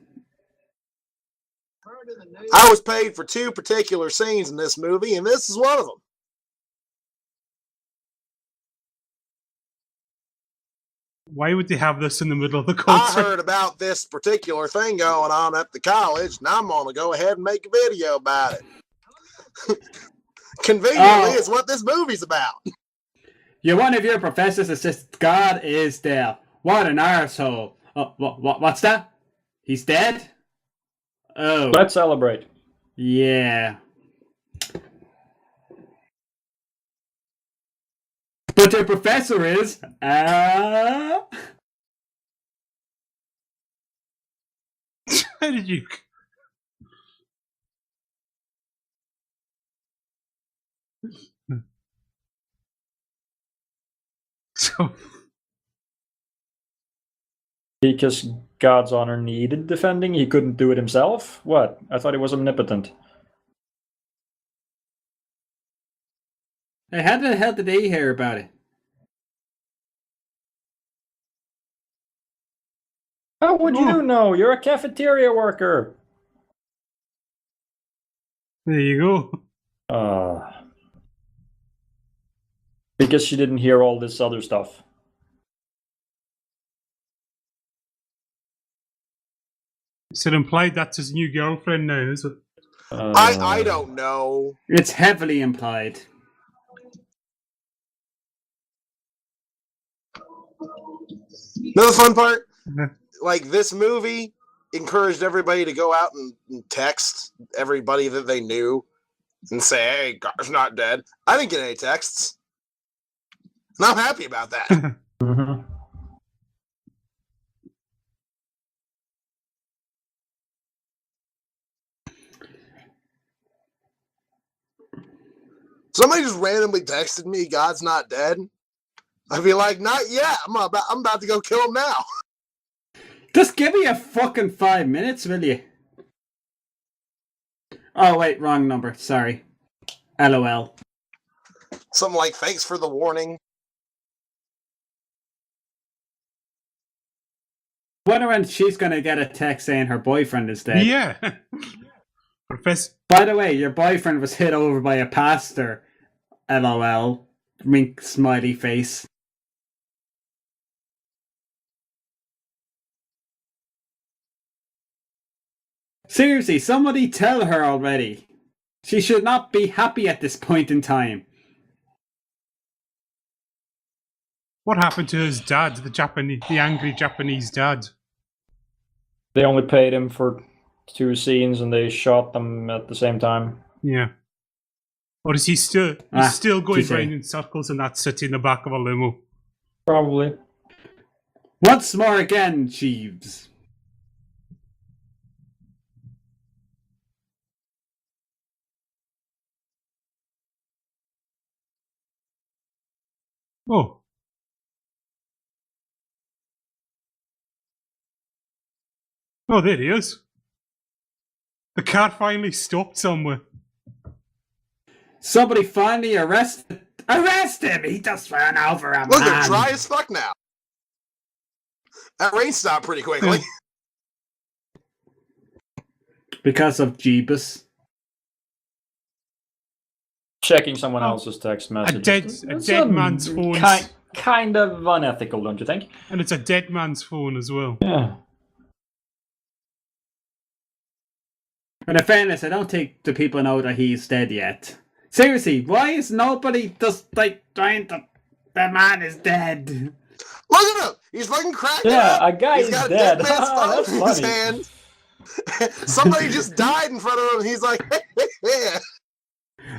I was paid for 2 particular scenes in this movie, and this is one of them. Why would they have this in the middle of the concert? I heard about this particular thing going on at the college, and I'm going to go ahead and make a video about it. Conveniently, is what this movie's about. One of your professors says God is there. What an arsehole. What's that? He's dead? Oh. Let's celebrate. Yeah. But your professor is... How did you... So... Because God's honor needed defending? He couldn't do it himself? What? I thought he was omnipotent. Hey, how the hell did they hear about it? How would you know? You're a cafeteria worker. There you go. Because she didn't hear all this other stuff. Is it implied that's his new girlfriend now, is it? I don't know. It's heavily implied. No, the fun part? Like, this movie encouraged everybody to go out and text everybody that they knew and say, hey, Gar's not dead. I didn't get any texts. And I'm happy about that. Mm-hmm. Somebody just randomly texted me, God's not dead. I'd be like, not yet. I'm about to go kill him now. Just give me a fucking 5 minutes, will you? Oh, wait, wrong number. Sorry. LOL. Something like, thanks for the warning. Wonder when she's gonna get a text saying her boyfriend is dead. Yeah. Professor. By the way, your boyfriend was hit over by a pastor. LOL. Wink smiley face. Seriously, somebody tell her already. She should not be happy at this point in time. What happened to his dad, the angry Japanese dad? They only paid him for 2 scenes and they shot them at the same time. Yeah. Or is he still going round in circles in that city in the back of a limo? Probably. Once more again, Jeeves. Oh. Oh, there he is. The car finally stopped somewhere. Somebody finally arrest him! He just ran over a man. Look, they're dry as fuck now. That rain stopped pretty quickly. Because of Jeebus. Checking someone else's text message. A dead man's phone. Kind of unethical, don't you think? And it's a dead man's phone as well. Yeah. But in fairness, I don't think the people know that he's dead yet. Seriously, why is nobody just trying to... The man is dead. Look at him! He's fucking cracked Yeah, up. a guy is got dead. A dead man's phone That's in his hand. Somebody just died in front of him and he's like, yeah.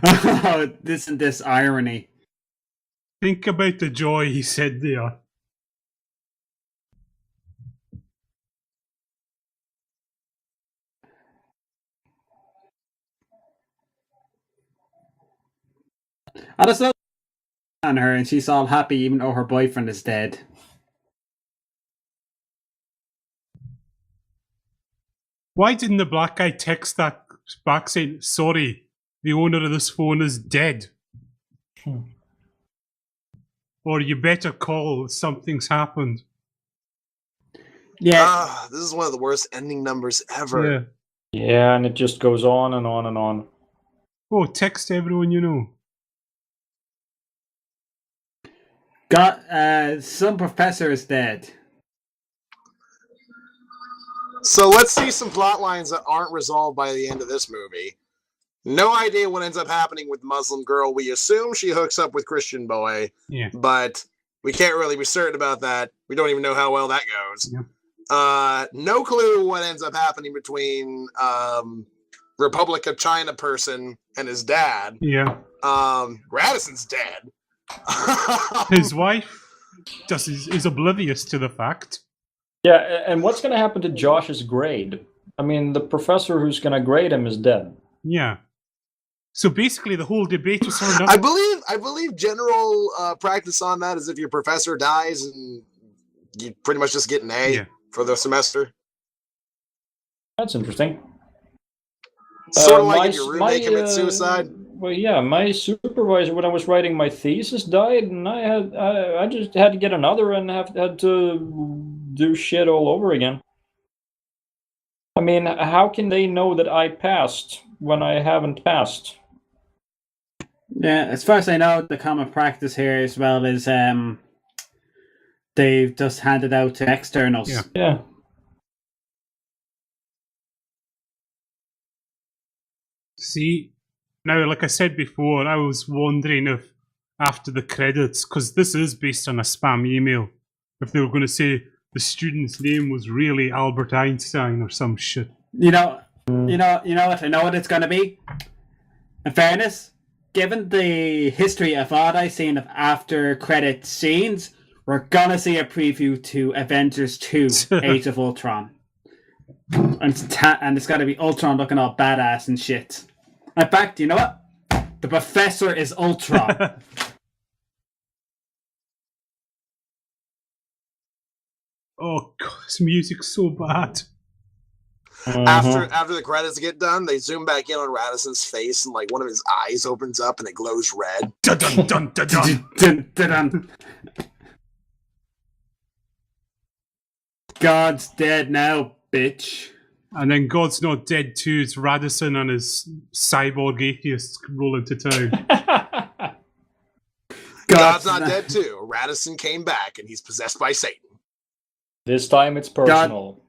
Oh, isn't this irony? Think about the joy he said there. I just look on her and she's all happy even though her boyfriend is dead. Why didn't the black guy text that back saying, sorry, the owner of this phone is dead? Or you better call, something's happened. Yeah. This is one of the worst ending numbers ever. Yeah, and it just goes on and on and on. Oh, text everyone you know. Some professor is dead. So let's see some plot lines that aren't resolved by the end of this movie. No idea what ends up happening with Muslim girl. We assume she hooks up with Christian boy, but we can't really be certain about that. We don't even know how well that goes. Yeah. No clue what ends up happening between Republic of China person and his dad. Yeah. Radisson's dead. His wife is oblivious to the fact. Yeah, and what's going to happen to Josh's grade? I mean, the professor who's going to grade him is dead. Yeah. So basically, the whole debate was sort of... I believe general practice on that is if your professor dies and you pretty much just get an A for the semester. That's interesting. Sort of like if your roommate commits suicide. Well, yeah, my supervisor when I was writing my thesis died, and I just had to get another and had to do shit all over again. I mean, how can they know that I passed when I haven't passed? Yeah, as far as I know, the common practice here as well is they've just handed out to externals. Yeah. See, now, like I said before, I was wondering if after the credits, because this is based on a spam email, if they were going to say the student's name was really Albert Einstein or some shit. You know what? I know what it's going to be. In fairness, given the history of what I've seen of after credit scenes, we're going to see a preview to Avengers 2, Age of Ultron. And it's got to be Ultron looking all badass and shit. In fact, you know what? The Professor is Ultron. Oh god, this music's so bad. After the credits get done, they zoom back in on Radisson's face, and like one of his eyes opens up and it glows red. Dun dun dun dun dun. Dun, dun, dun. God's dead now, bitch. And then God's Not Dead 2, it's Radisson and his cyborg atheists roll into town. God's not dead too. Radisson came back and he's possessed by Satan. This time it's personal.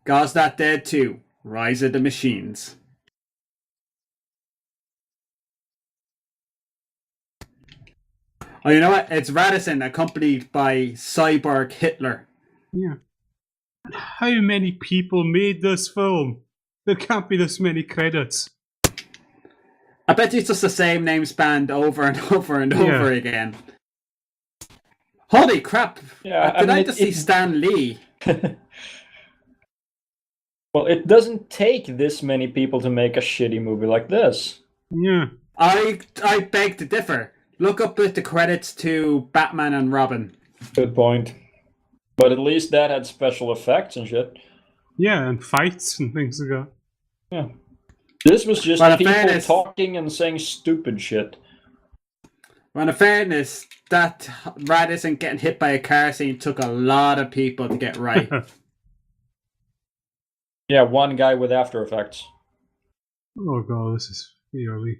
God's not dead too. Rise of the Machines. Oh, you know what? It's Radisson accompanied by Cyborg Hitler. Yeah. How many people made this film? There can't be this many credits. I bet it's just the same name spanned over and over and over again. Holy crap! Yeah, Did I just see Stan Lee? Well, it doesn't take this many people to make a shitty movie like this. Yeah. I beg to differ. Look up at the credits to Batman and Robin. Good point. But at least that had special effects and shit. Yeah, and fights and things like that. Yeah. This was just people talking and saying stupid shit. Well, in fairness, that Radisson getting hit by a car scene took a lot of people to get right. Yeah, one guy with After Effects. Oh god, this is really...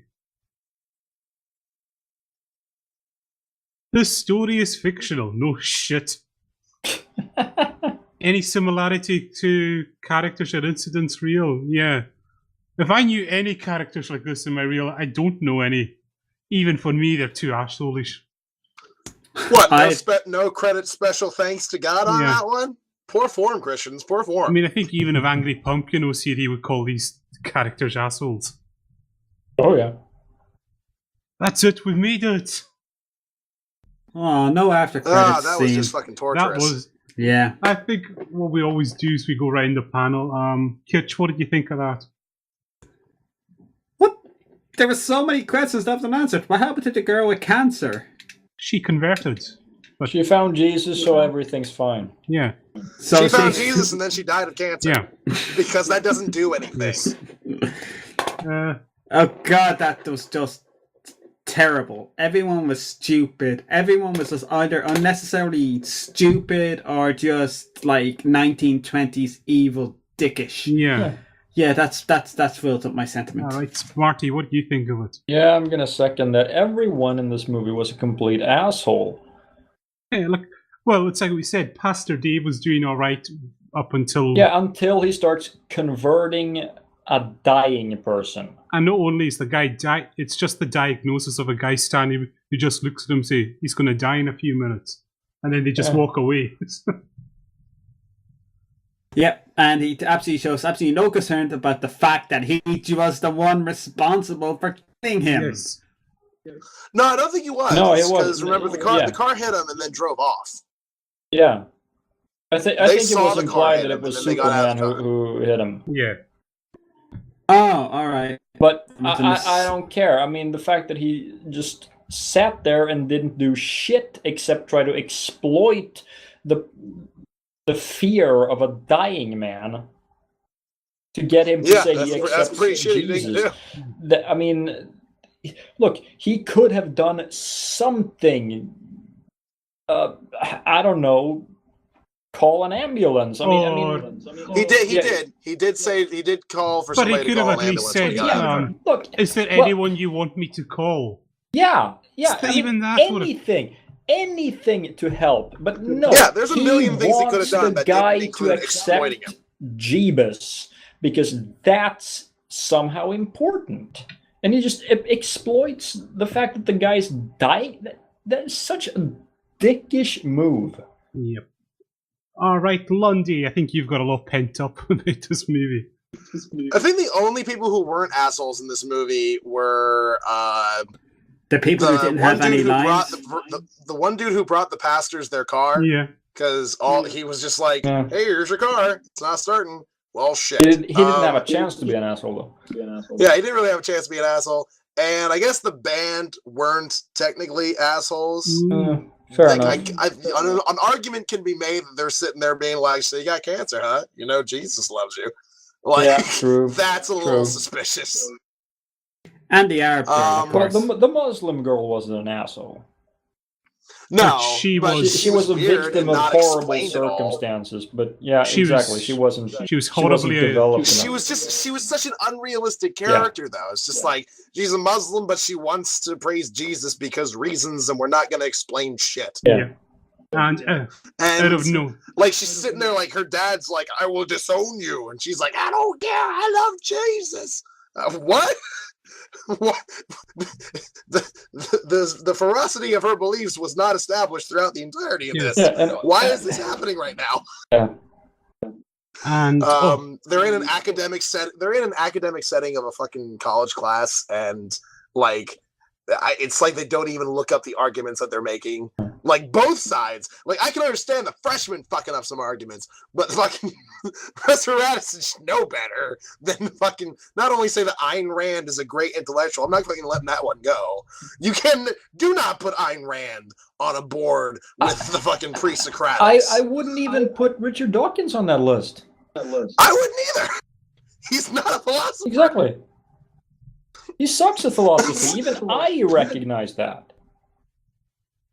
This story is fictional. No shit. Any similarity to characters or incidents real? Yeah. If I knew any characters like this in my real life, I don't know any. Even for me, they're too arseholeish. What? No credit special thanks to God on that one? Poor form, Christians. Poor form. I mean, I think even if Angry Pumpkin was here, he would call these characters assholes. Oh, yeah. That's it. We've made it. Oh, no after credits that scene. was just fucking torturous. That was... Yeah. I think what we always do is we go round the panel. Kitch, what did you think of that? What? There were so many questions left unanswered. What happened to the girl with cancer? She converted. But she found Jesus, so everything's fine. Yeah. So she found Jesus and then she died of cancer. Yeah. Because that doesn't do anything. Oh god, that was just terrible. Everyone was stupid. Everyone was just either unnecessarily stupid or just like 1920s evil dickish. Yeah. Yeah, that's filled up my sentiments. All right, Marty, what do you think of it? Yeah, I'm gonna second that. Everyone in this movie was a complete asshole. Yeah, look. Well, it's like we said. Pastor Dave was doing all right up until until he starts converting a dying person. And not only is the guy die, it's just the diagnosis of a guy standing who just looks at him and say he's going to die in a few minutes, and then they just walk away. Yep, and he absolutely shows absolutely no concern about the fact that he was the one responsible for killing him. Yes. No, I don't think he was. No, it was. Because remember, the car hit him and then drove off. Yeah. I think it was implied that it was Superman who hit him. Yeah. Oh, all right. But I don't care. I mean, the fact that he just sat there and didn't do shit except try to exploit the the fear of a dying man to get him to say he accepts that's pretty shitty Jesus. thing to do. I mean, look, he could have done something. I don't know. Call an ambulance. I mean, he did. He did call for somebody to call an ambulance. Said, look, is there anyone you want me to call? Yeah. Even that anything to help, but no. Yeah, there's a million things he could have done. The guy to accept Jeebus because that's somehow important, and he just exploits the fact that the guy's dying. That is such a dickish move. Yep. All right, Lundy, I think you've got a lot pent up about this movie. I think the only people who weren't assholes in this movie were the people who didn't have any lines. The one dude who brought the pastors their car. Yeah. Because he was just like, hey, here's your car. It's not starting. Well, shit. He didn't have a chance to be an asshole, though. Yeah, he didn't really have a chance to be an asshole. And I guess the band weren't technically assholes. Fair enough. An argument can be made that they're sitting there being like, so you got cancer, huh? You know, Jesus loves you. Like, yeah, true. That's a little suspicious. And the Arab girl, of course. Well, the Muslim girl wasn't an asshole. No, she was a victim of horrible circumstances. But yeah, exactly. She wasn't. She was horribly developed. She was such an unrealistic character, though. It's just like she's a Muslim, but she wants to praise Jesus because reasons, and we're not going to explain shit. Yeah. And out of no, like she's sitting there, like her dad's like, "I will disown you," and she's like, "I don't care. I love Jesus." What? What? The ferocity of her beliefs was not established throughout the entirety of this. Yeah, why is this happening right now? Yeah. And they're in an academic setting of a fucking college class, and like it's like they don't even look up the arguments that they're making. Like both sides. Like I can understand the freshmen fucking up some arguments, but fucking Professor Radisson should know better than fucking not only say that Ayn Rand is a great intellectual. I'm not fucking letting that one go. You do not put Ayn Rand on a board with the fucking pre-Socratics. I wouldn't even put Richard Dawkins on that list. I wouldn't either. He's not a philosopher. Exactly. He sucks at philosophy. Even I recognize that.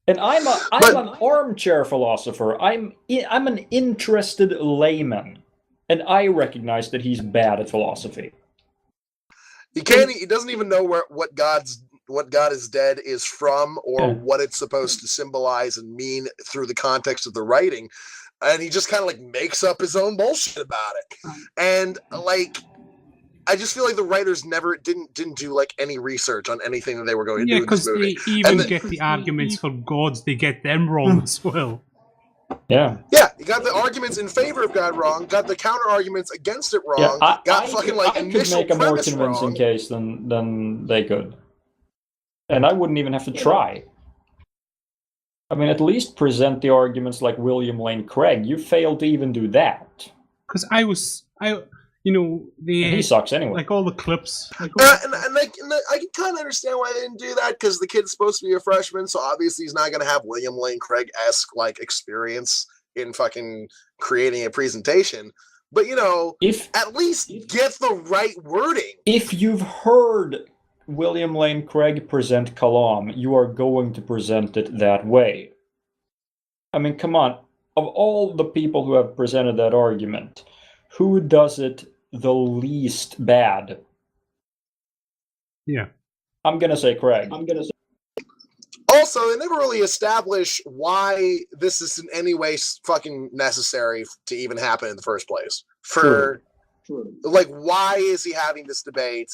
And I'm an armchair philosopher. I'm an interested layman, and I recognize that he's bad at philosophy. He doesn't even know what God is dead is from, or what it's supposed to symbolize and mean through the context of the writing, and he just kind of like makes up his own bullshit about it. And like, I just feel like the writers didn't do like any research on anything that they were going to do. Yeah, because they even get the arguments for gods, they get them wrong as well. Yeah. Yeah, you got the arguments in favor of God wrong, got the counter arguments against it wrong, I fucking like initial could make a more premise convincing wrong. case than they could. And I wouldn't even have to try. I mean, at least present the arguments like William Lane Craig. You failed to even do that. Because he sucks anyway. Like all the clips. And I can kind of understand why they didn't do that, because the kid's supposed to be a freshman, so obviously he's not going to have William Lane Craig-esque like experience in fucking creating a presentation. But at least get the right wording. If you've heard William Lane Craig present Kalam, you are going to present it that way. I mean, come on. Of all the people who have presented that argument, who does it the least bad? Yeah. I'm going to say Craig. Also, they never really establish why this is in any way fucking necessary to even happen in the first place. True. Like, why is he having this debate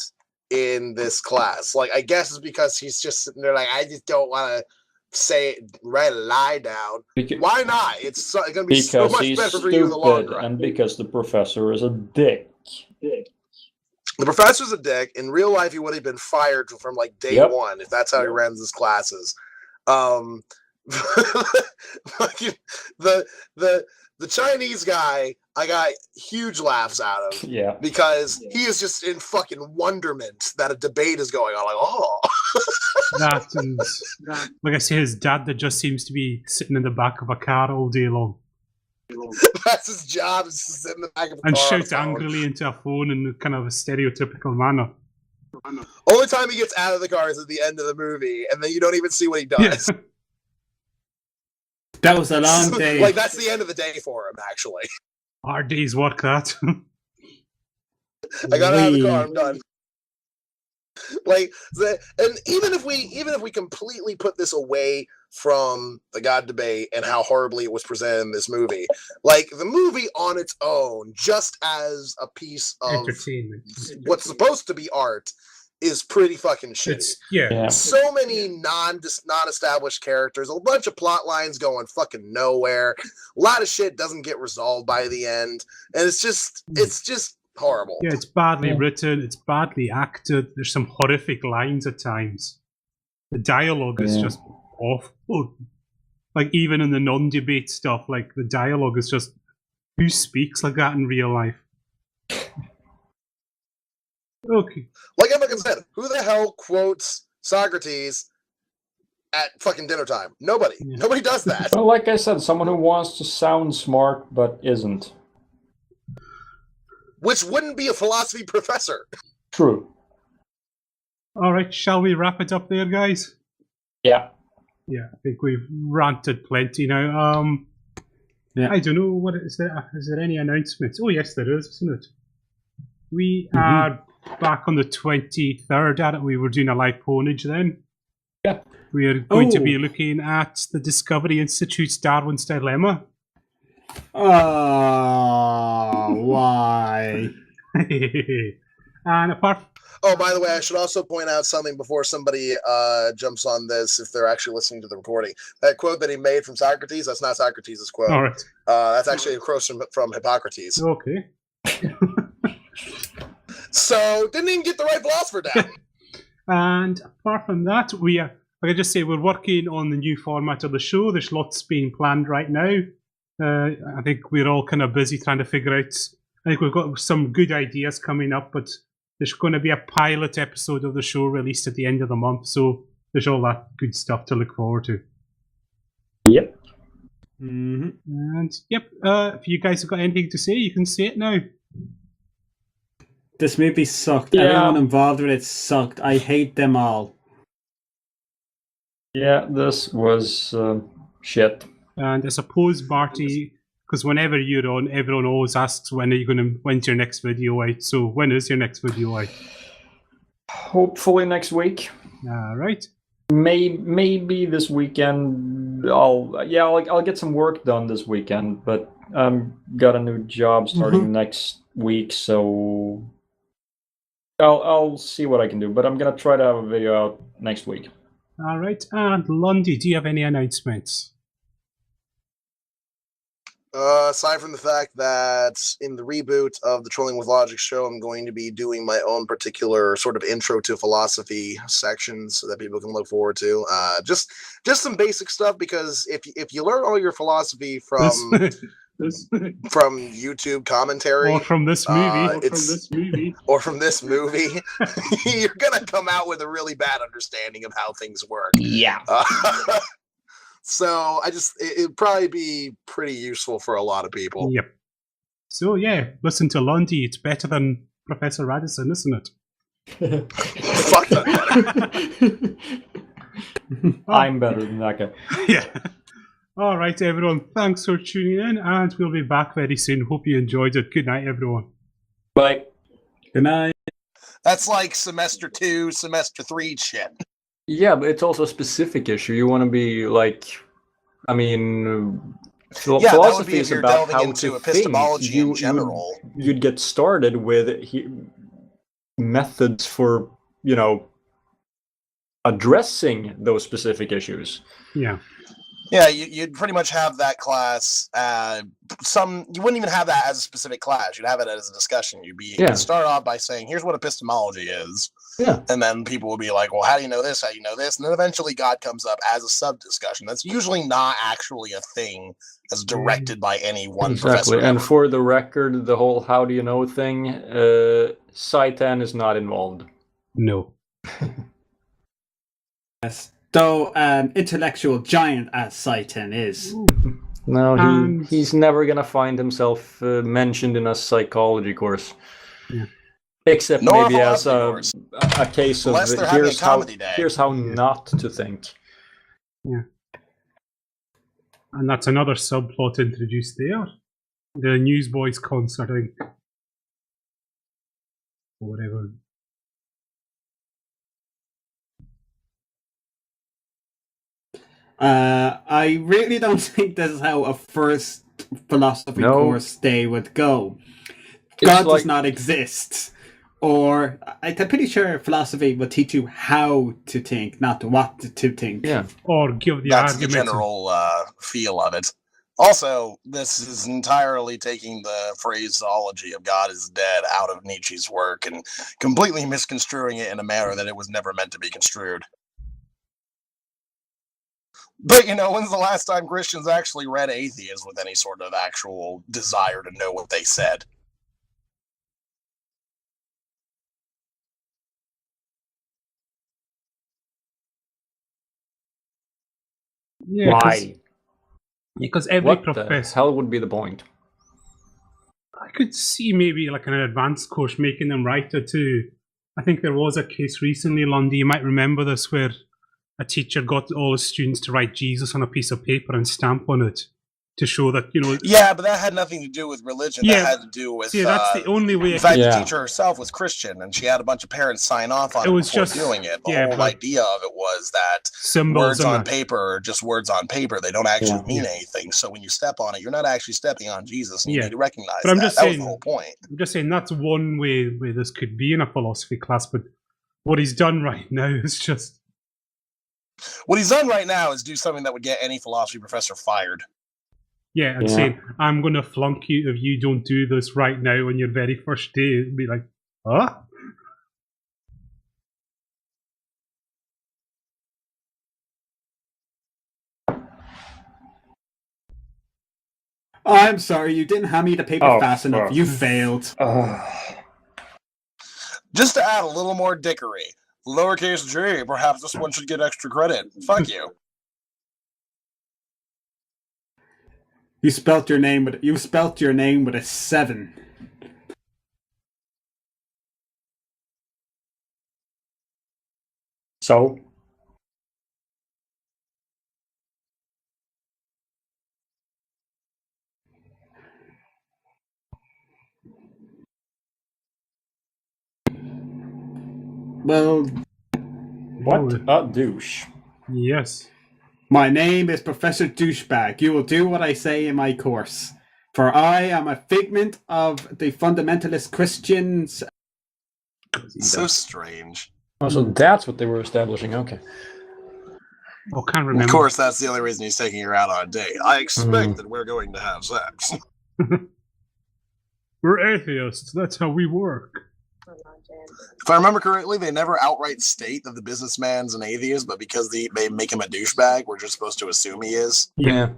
in this class? Like, I guess it's because he's just sitting there like, I just don't want to write a lie down. Why not? It's going to be so much better for you in the long run. And because the professor is a dick. The professor's a dick. In real life, he would have been fired from like day one if that's how he runs his classes. The Chinese guy, I got huge laughs out of. Yeah. Because he is just in fucking wonderment that a debate is going on. Like, oh. That and, like I say, his dad that just seems to be sitting in the back of a car all day long. That's his job, is to sit in the back of a car and on a shouts phone. angrily into a phone in kind of a stereotypical manner. Only time he gets out of the car is at the end of the movie, and then you don't even see what he does. Yeah. That was a long day. Like, that's the end of the day for him, actually. Hard day's work, that. I got out of the car, I'm done. Like, and even if we completely put this away from the God debate and how horribly it was presented in this movie, like, the movie on its own, just as a piece of Entertainment. what's supposed to be art, is pretty fucking shitty. Yeah. So many non-established characters, a bunch of plot lines going fucking nowhere. A lot of shit doesn't get resolved by the end, and it's just horrible. Yeah, it's badly written, it's badly acted, there's some horrific lines at times. The dialogue is just awful. Like, even in the non-debate stuff, like, the dialogue is just, who speaks like that in real life? Okay. Like I fucking said, who the hell quotes Socrates at fucking dinner time? Nobody. Yeah. Nobody does that. Well, like I said, someone who wants to sound smart but isn't. Which wouldn't be a philosophy professor. True. All right, shall we wrap it up there, guys? Yeah. Yeah, I think we've ranted plenty now. Yeah. I don't know, what is there? Is there any announcements? Oh, yes, there is, isn't it? We are back on the 23rd at it. We were doing a live ponage then. Yeah. We are going to be looking at the Discovery Institute's Darwin's Dilemma. Oh, why? And apart Oh, by the way, I should also point out something before somebody jumps on this, if they're actually listening to the recording. That quote that he made from Socrates, that's not Socrates' quote. All right. That's actually a quote from Hippocrates. Okay. So, didn't even get the right philosopher down. And apart from that, I can just say we're working on the new format of the show. There's lots being planned right now. I think we're all kind of busy trying to figure out. I think we've got some good ideas coming up, but there's going to be a pilot episode of the show released at the end of the month, so there's all that good stuff to look forward to. Yep. Mm-hmm. And yep, if you guys have got anything to say, you can say it now. This movie sucked. Yeah. Everyone involved with it sucked. I hate them all. Yeah, this was shit. And I suppose, Marty, because whenever you're on, everyone always asks when's your next video out. So when is your next video out? Hopefully next week. All right. Maybe this weekend. I'll get some work done this weekend, but got a new job starting next week, so I'll see what I can do. But I'm gonna try to have a video out next week. All right. And Lundy, do you have any announcements? Aside from the fact that in the reboot of the Trolling with Logic show, I'm going to be doing my own particular sort of intro to philosophy sections that people can look forward to. Just some basic stuff, because if you learn all your philosophy from from YouTube commentary, or from this movie, or from this movie, you're gonna come out with a really bad understanding of how things work. Yeah. So it'd probably be pretty useful for a lot of people. Yep. So yeah, listen to Lundy. It's better than Professor Radisson, isn't it? Fuck that. I'm better than that guy. Yeah. All right, everyone. Thanks for tuning in, and we'll be back very soon. Hope you enjoyed it. Good night, everyone. Bye. Good night. That's like semester 2, semester 3 shit. Yeah, but it's also a specific issue. You want to be like, I mean, philosophy is about how to epistemology think. In general. You'd get started with methods for, addressing those specific issues. Yeah. Yeah, you'd pretty much have that class. You wouldn't even have that as a specific class. You'd have it as a discussion. You'd start off by saying, "Here's what epistemology is," and then people would be like, "Well, how do you know this? How do you know this?" And then eventually, God comes up as a sub discussion. That's usually not actually a thing that's directed by any one professor. And for the record, the whole "how do you know" thing, Saitan is not involved. No. Yes. Though an intellectual giant as Saitan is. No, he's never gonna find himself mentioned in a psychology course. Yeah. Except Nor maybe as a case of here's how not to think. Yeah. And that's another subplot introduced there. The Newsboys concert, I think. Or whatever. I really don't think this is how a first philosophy course day would go. God does not exist. Or I'm pretty sure philosophy will teach you how to think, not what to think. Yeah. Or give the That's argument. the general feel of it. Also, this is entirely taking the phraseology of God is dead out of Nietzsche's work and completely misconstruing it in a manner that it was never meant to be construed. But, when's the last time Christians actually read atheists with any sort of actual desire to know what they said? Yeah, why? Because every professor. What the hell would be the point? I could see maybe like an advanced course making them write it too. I think there was a case recently, Lundy, you might remember this, where a teacher got all his students to write Jesus on a piece of paper and stamp on it to show that, Yeah, but that had nothing to do with religion. Yeah, that had to do with... See, that's the only way... In fact, the teacher herself was Christian, and she had a bunch of parents sign off on it before just doing it. The whole idea of it was that words on paper are just words on paper. They don't actually mean anything. So when you step on it, you're not actually stepping on Jesus, and you need to recognize that. That was the whole point. I'm just saying that's one way where this could be in a philosophy class, but what he's done right now is just... What he's done right now is do something that would get any philosophy professor fired. Yeah, and saying, I'm going to flunk you if you don't do this right now on your very first day. It'd be like, huh? I'm sorry, you didn't hand me the paper fast enough. You failed. Just to add a little more dickery. Lowercase g, perhaps this one should get extra credit. Fuck you. You spelt your name with a 7. So? Well, what a douche. Yes. My name is Professor Douchebag. You will do what I say in my course. For I am a figment of the fundamentalist Christians. So strange. Oh, so that's what they were establishing. Okay. Oh, can't remember. Of course, that's the only reason he's taking her out on a date. I expect that we're going to have sex. We're atheists. That's how we work. If I remember correctly, they never outright state that the businessman's an atheist, but because they make him a douchebag, we're just supposed to assume he is. Yeah.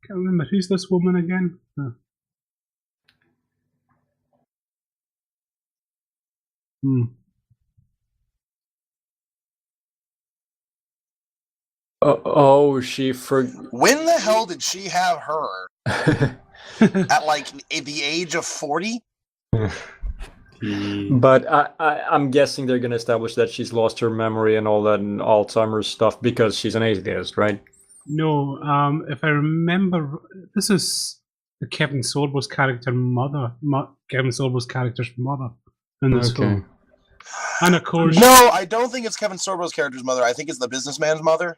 Can't remember. Who's this woman again? Oh. When the hell did she have her? At like the age of 40? But I'm guessing they're going to establish that she's lost her memory and all that and Alzheimer's stuff because she's an atheist, right? No, if I remember, this is the Kevin Sorbo's character mother. Kevin Sorbo's character's mother in this film. And of course... No, I don't think it's Kevin Sorbo's character's mother. I think it's the businessman's mother.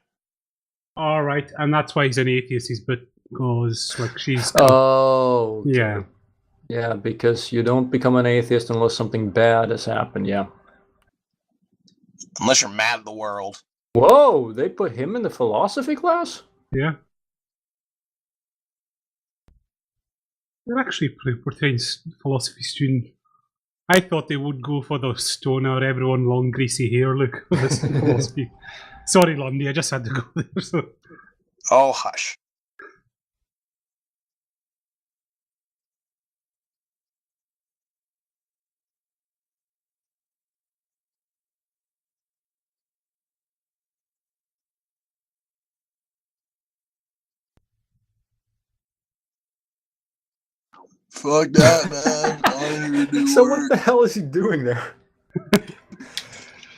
All right, and that's why he's an atheist. He's because like she's... Oh. Okay. Yeah. Yeah, because you don't become an atheist unless something bad has happened, yeah. Unless you're mad at the world. Whoa, they put him in the philosophy class? Yeah. It actually portrays philosophy student I thought they would go for the stoner, everyone long greasy hair look for this philosophy. Sorry, Lundy, I just had to go there. So. Oh, hush. Fuck that, man. I'm here to do So work. what the hell is he doing there?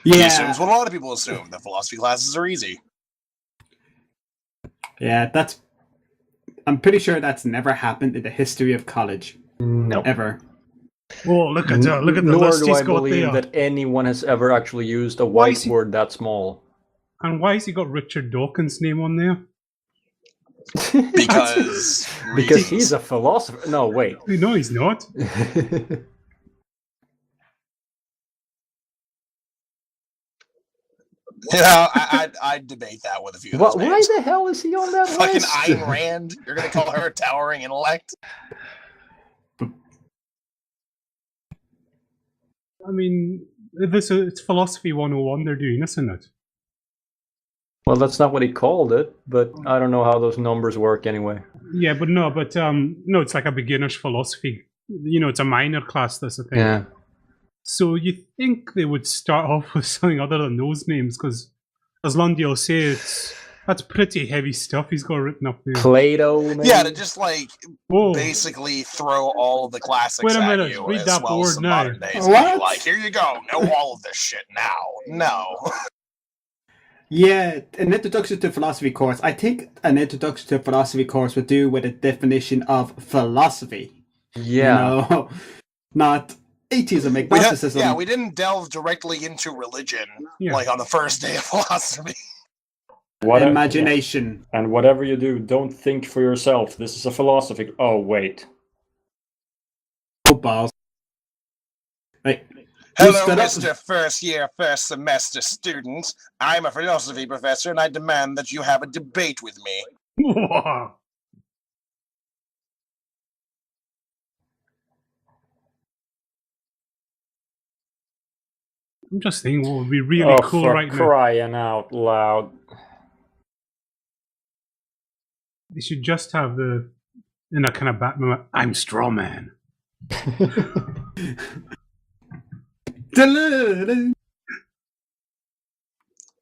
He assumes what a lot of people assume, that philosophy classes are easy. Yeah, I'm pretty sure that's never happened in the history of college. No. Ever. Oh, look at the Nor list do he's I got believe there. that anyone has ever actually used a whiteboard that small. And why has he got Richard Dawkins' name on there? Because he's a philosopher. No, wait. No, he's not. Yeah, I'd debate that with a few of those names. Why the hell is he on that Fucking list? Ayn Rand. You're going to call her a towering intellect? I mean, it's Philosophy 101 they're doing, isn't it? Well, that's not what he called it, but I don't know how those numbers work anyway. Yeah, but no, it's like a beginner's philosophy. You know, it's a minor class, that's the thing. Yeah. So you think they would start off with something other than those names, because as Lundy will say, that's pretty heavy stuff he's got written up there. Plato, maybe? Yeah, to just basically throw all of the classics at you, read as that well board as some now. modern days. And be like, here you go, know all of this shit now. No. Yeah, an introduction to philosophy course. I think an introduction to philosophy course would do with a definition of philosophy. Yeah. You know, not atheism, agnosticism. We didn't delve directly into religion like on the first day of philosophy. Imagination. And whatever you do, don't think for yourself. This is a philosophy. Oh, wait. Oh, balls. Right. Hello, Mr. First Year, First Semester students. I'm a philosophy professor, and I demand that you have a debate with me. I'm just thinking what would be really cool right now. Crying out loud. They should just have in a kind of Batman, I'm Strawman.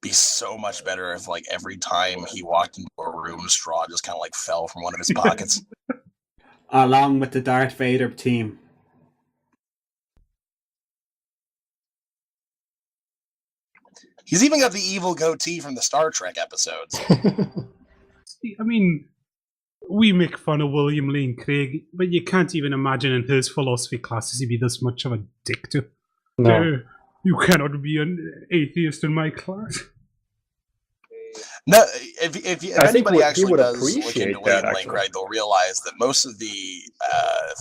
Be so much better if, every time he walked into a room, straw just kind of, fell from one of his pockets. Along with the Darth Vader team. He's even got the evil goatee from the Star Trek episodes. I mean, we make fun of William Lane Craig, but you can't even imagine in his philosophy classes he'd be this much of a dick to. No. You cannot be an atheist in my class. No, if anybody actually does look into William Lane Craig, they'll realize that most of the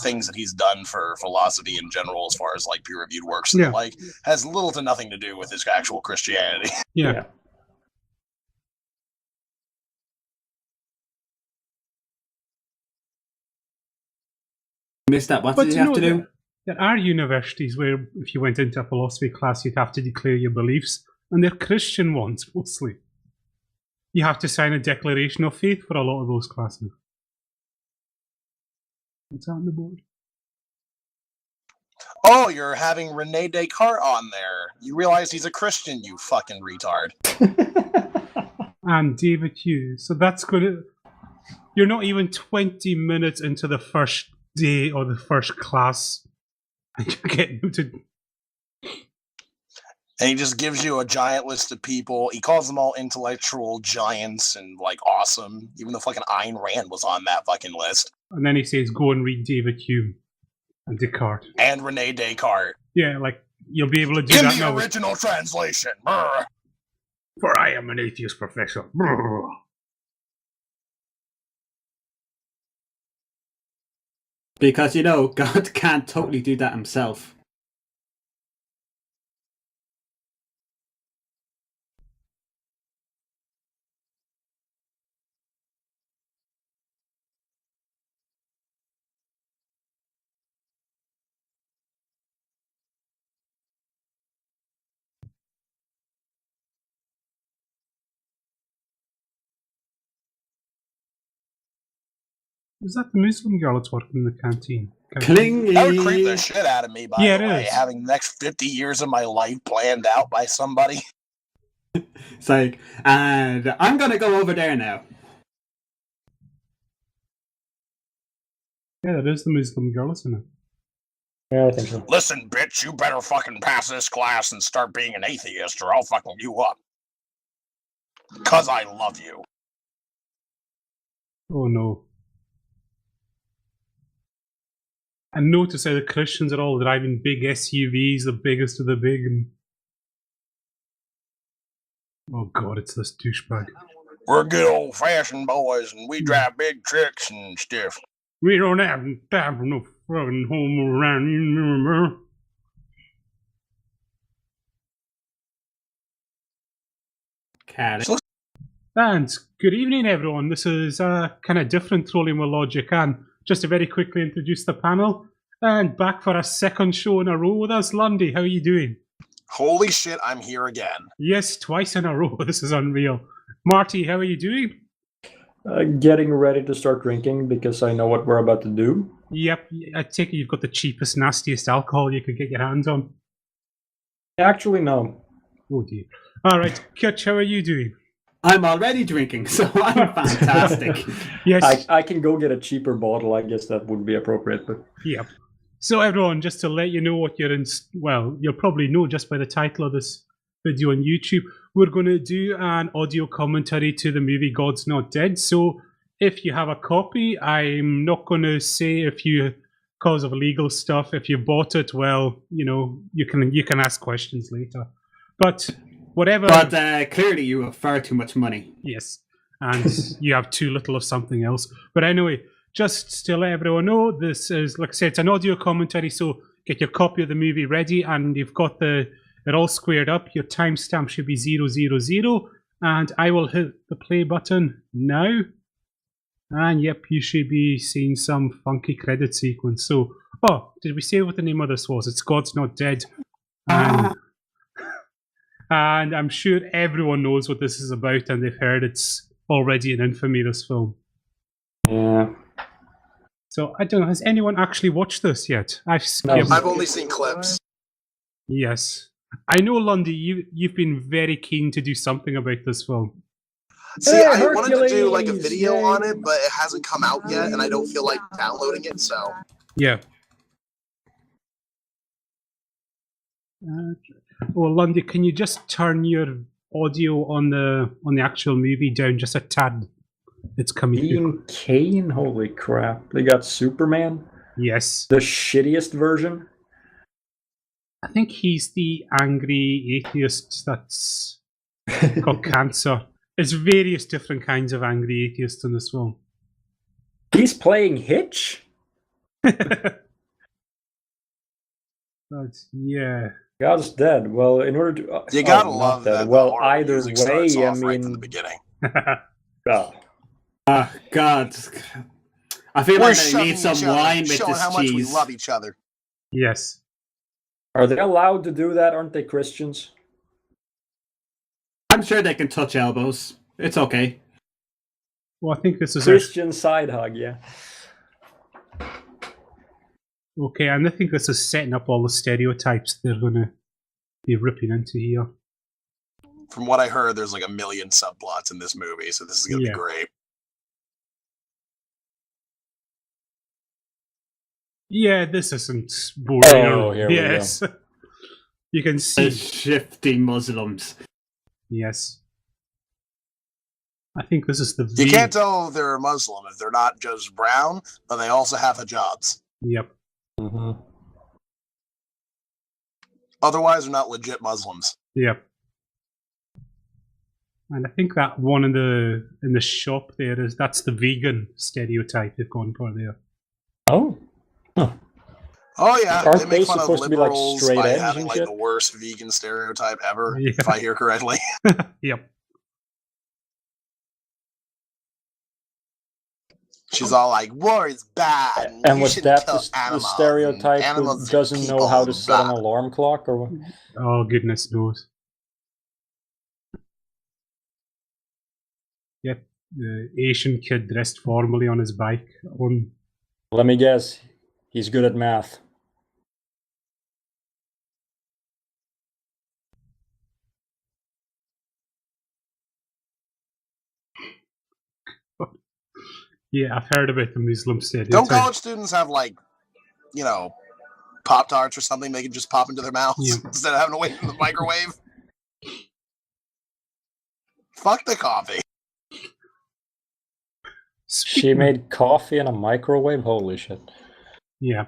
things that he's done for philosophy in general, as far as peer-reviewed works and the like, has little to nothing to do with his actual Christianity. Yeah. Missed that. What did you have to do? There are universities where if you went into a philosophy class, you'd have to declare your beliefs, and they're Christian ones mostly. You have to sign a declaration of faith for a lot of those classes. What's that on the board? Oh, you're having Rene Descartes on there. You realize he's a Christian, you fucking retard. And David Hughes. So that's going to... You're not even 20 minutes into the first day or the first class. And you're getting to... And he just gives you a giant list of people. He calls them all intellectual giants and, awesome. Even though fucking Ayn Rand was on that fucking list. And then he says, go and read David Hume and Descartes. And Rene Descartes. Yeah, you'll be able to do that now. In the original translation. Brr. For I am an atheist professor. Brr. Because, God can't totally do that himself. Is that the Muslim girl that's working in the canteen? Clingy. That would creep the shit out of me, by Yeah, the it way, is. having the next 50 years of my life planned out by somebody. It's like, and I'm gonna go over there now. Yeah, that is the Muslim girl, isn't it? Yeah, I think so. Listen, bitch, you better fucking pass this class and start being an atheist or I'll fucking you up. 'Cause I love you. Oh no. And notice how the Christians are all driving big SUVs, the biggest of the big, and... Oh god, it's this douchebag. We're good old-fashioned boys and we drive big trucks and stuff. We don't have time for no fucking home around you. Cat. And good evening, everyone. This is a kind of different Trolling with Logic, and just to very quickly introduce the panel, and back for a second show in a row with us, Lundy. How are you doing? Holy shit, I'm here again. Yes, twice in a row. This is unreal. Marty, how are you doing? Getting ready to start drinking because I know what we're about to do. Yep, I take it you've got the cheapest, nastiest alcohol you could get your hands on. Actually, no. Oh dear. All right, Kutch, how are you doing? I'm already drinking, so I'm fantastic. Yes. I can go get a cheaper bottle. I guess that would be appropriate. But Yep. So everyone, just to let you know what you're in, well, you'll probably know just by the title of this video on YouTube, we're going to do an audio commentary to the movie God's Not Dead. So if you have a copy, I'm not going to say if you, because of legal stuff, if you bought it, well, you know, you can ask questions later. But whatever. But clearly you have far too much money. Yes, and you have too little of something else. But anyway, just to let everyone know, this is, like I said, it's an audio commentary, so get your copy of the movie ready, and you've got it all squared up. Your timestamp should be 000, and I will hit the play button now. And yep, you should be seeing some funky credit sequence. So, oh, did we say what the name of this was? It's God's Not Dead. And I'm sure everyone knows what this is about, and they've heard it's already an infamy, this film. yeah. So, I don't know, has anyone actually watched this yet? I've only seen clips. Yes. I know, Lundy, you've been very keen to do something about this film. See, I wanted to do like a video on it, but it hasn't come out yet, and I don't feel like downloading it, so... Yeah. Well, Lundy, can you just turn your audio on the actual movie down just a tad? It's coming. Dean Cain, holy crap! They got Superman. Yes, the shittiest version. I think he's the angry atheist that's got cancer. There's various different kinds of angry atheists in this film. He's playing Hitch. But yeah. God's dead. Well, in order to you gotta love that. Well, either way, I mean, right from the beginning. God, I feel like I need some wine with showing this how much cheese. we love each other. Yes. Are they allowed to do that? Aren't they Christians? I'm sure they can touch elbows. It's okay. Well, I think this is Christian side hug, yeah. Okay, and I think this is setting up all the stereotypes they're going to be ripping into here. From what I heard, there's like a million subplots in this movie, so this is going to be great. Yeah, this isn't boring. Oh, here we go. You can see. The shifty Muslims. Yes. I think this is the... You can't tell they're a Muslim if they're not just brown, but they also have hijabs. Yep. Mm-hmm. Otherwise, they're not legit Muslims. Yep. And I think that one in the shop there that's the vegan stereotype they've gone for there. Oh. Huh. Oh yeah, Aren't they make they fun of supposed to be like liberals straight by edge having and like shit? the worst vegan stereotype ever, Yeah. if I hear correctly. Yep. She's all like, "War is bad." And you was shouldn't that kill the animals, stereotype and who animals doesn't are know people, how to set an blah." alarm clock or what? Oh, goodness knows. Yep. the Asian kid dressed formally on his bike. Let me guess. He's good at math. Yeah, I've heard about the Muslim stereotype. Don't college students have, like, Pop-Tarts or something they can just pop into their mouths instead of having to wait in the microwave? Fuck the coffee. She made coffee in a microwave? Holy shit. Yeah.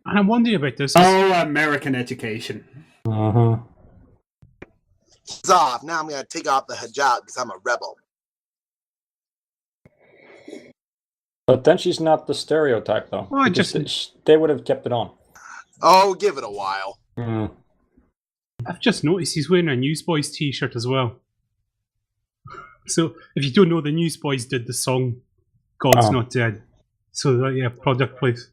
And I'm wondering about this. Oh, American education. Uh-huh. It's off. Now I'm going to take off the hijab because I'm a rebel. But then she's not the stereotype, though. Well, they would have kept it on. Oh, give it a while. I've just noticed he's wearing a Newsboys t-shirt as well. So, if you don't know, the Newsboys did the song God's Not Dead. So, yeah, product place.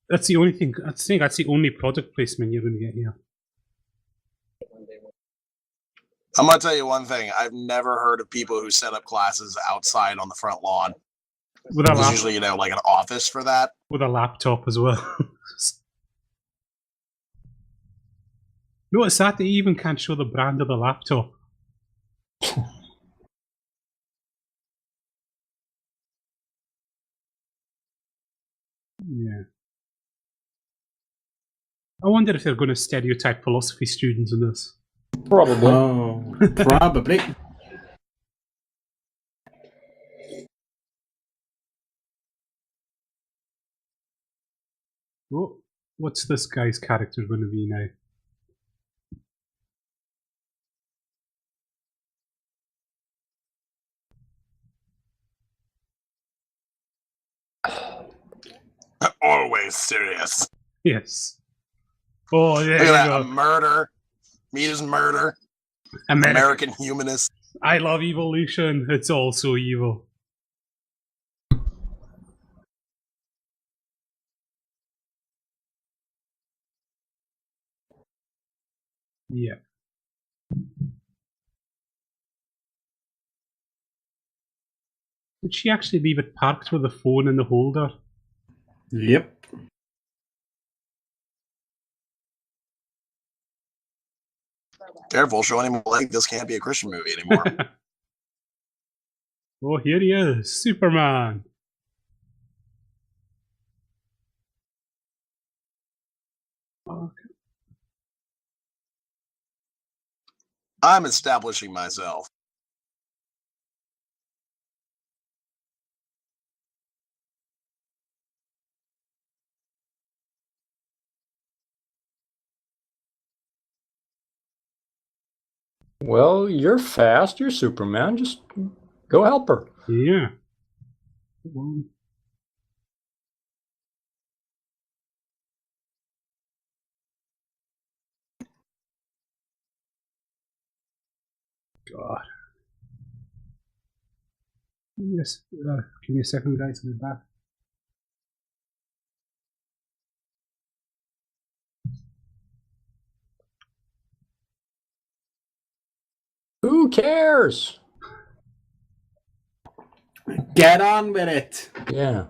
That's the only thing. I think that's the only product placement you're going to get here. I'm going to tell you one thing. I've never heard of people who set up classes outside on the front lawn. With a There's usually, like an office for that. With a laptop as well. Notice that they even can't show the brand of the laptop. Yeah. I wonder if they're going to stereotype philosophy students in this. Probably. Oh, probably. Oh, what's this guy's character going to be now? Always serious. Yes. Oh, there Look at that. you go. Murder. Meat is murder. American humanist. I love evolution. It's all so evil. Yeah. Did she actually leave it parked with the phone in the holder? Yep. Careful, showing him like this can't be a Christian movie anymore. Oh, here he is, Superman. Okay. I'm establishing myself. Well, you're fast. You're Superman. Just go help her. Yeah. God. Yes. Give me a second, guys. I'll be back. Who cares? Get on with it. Yeah.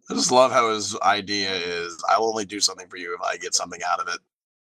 I just love how his idea is, I'll only do something for you if I get something out of it.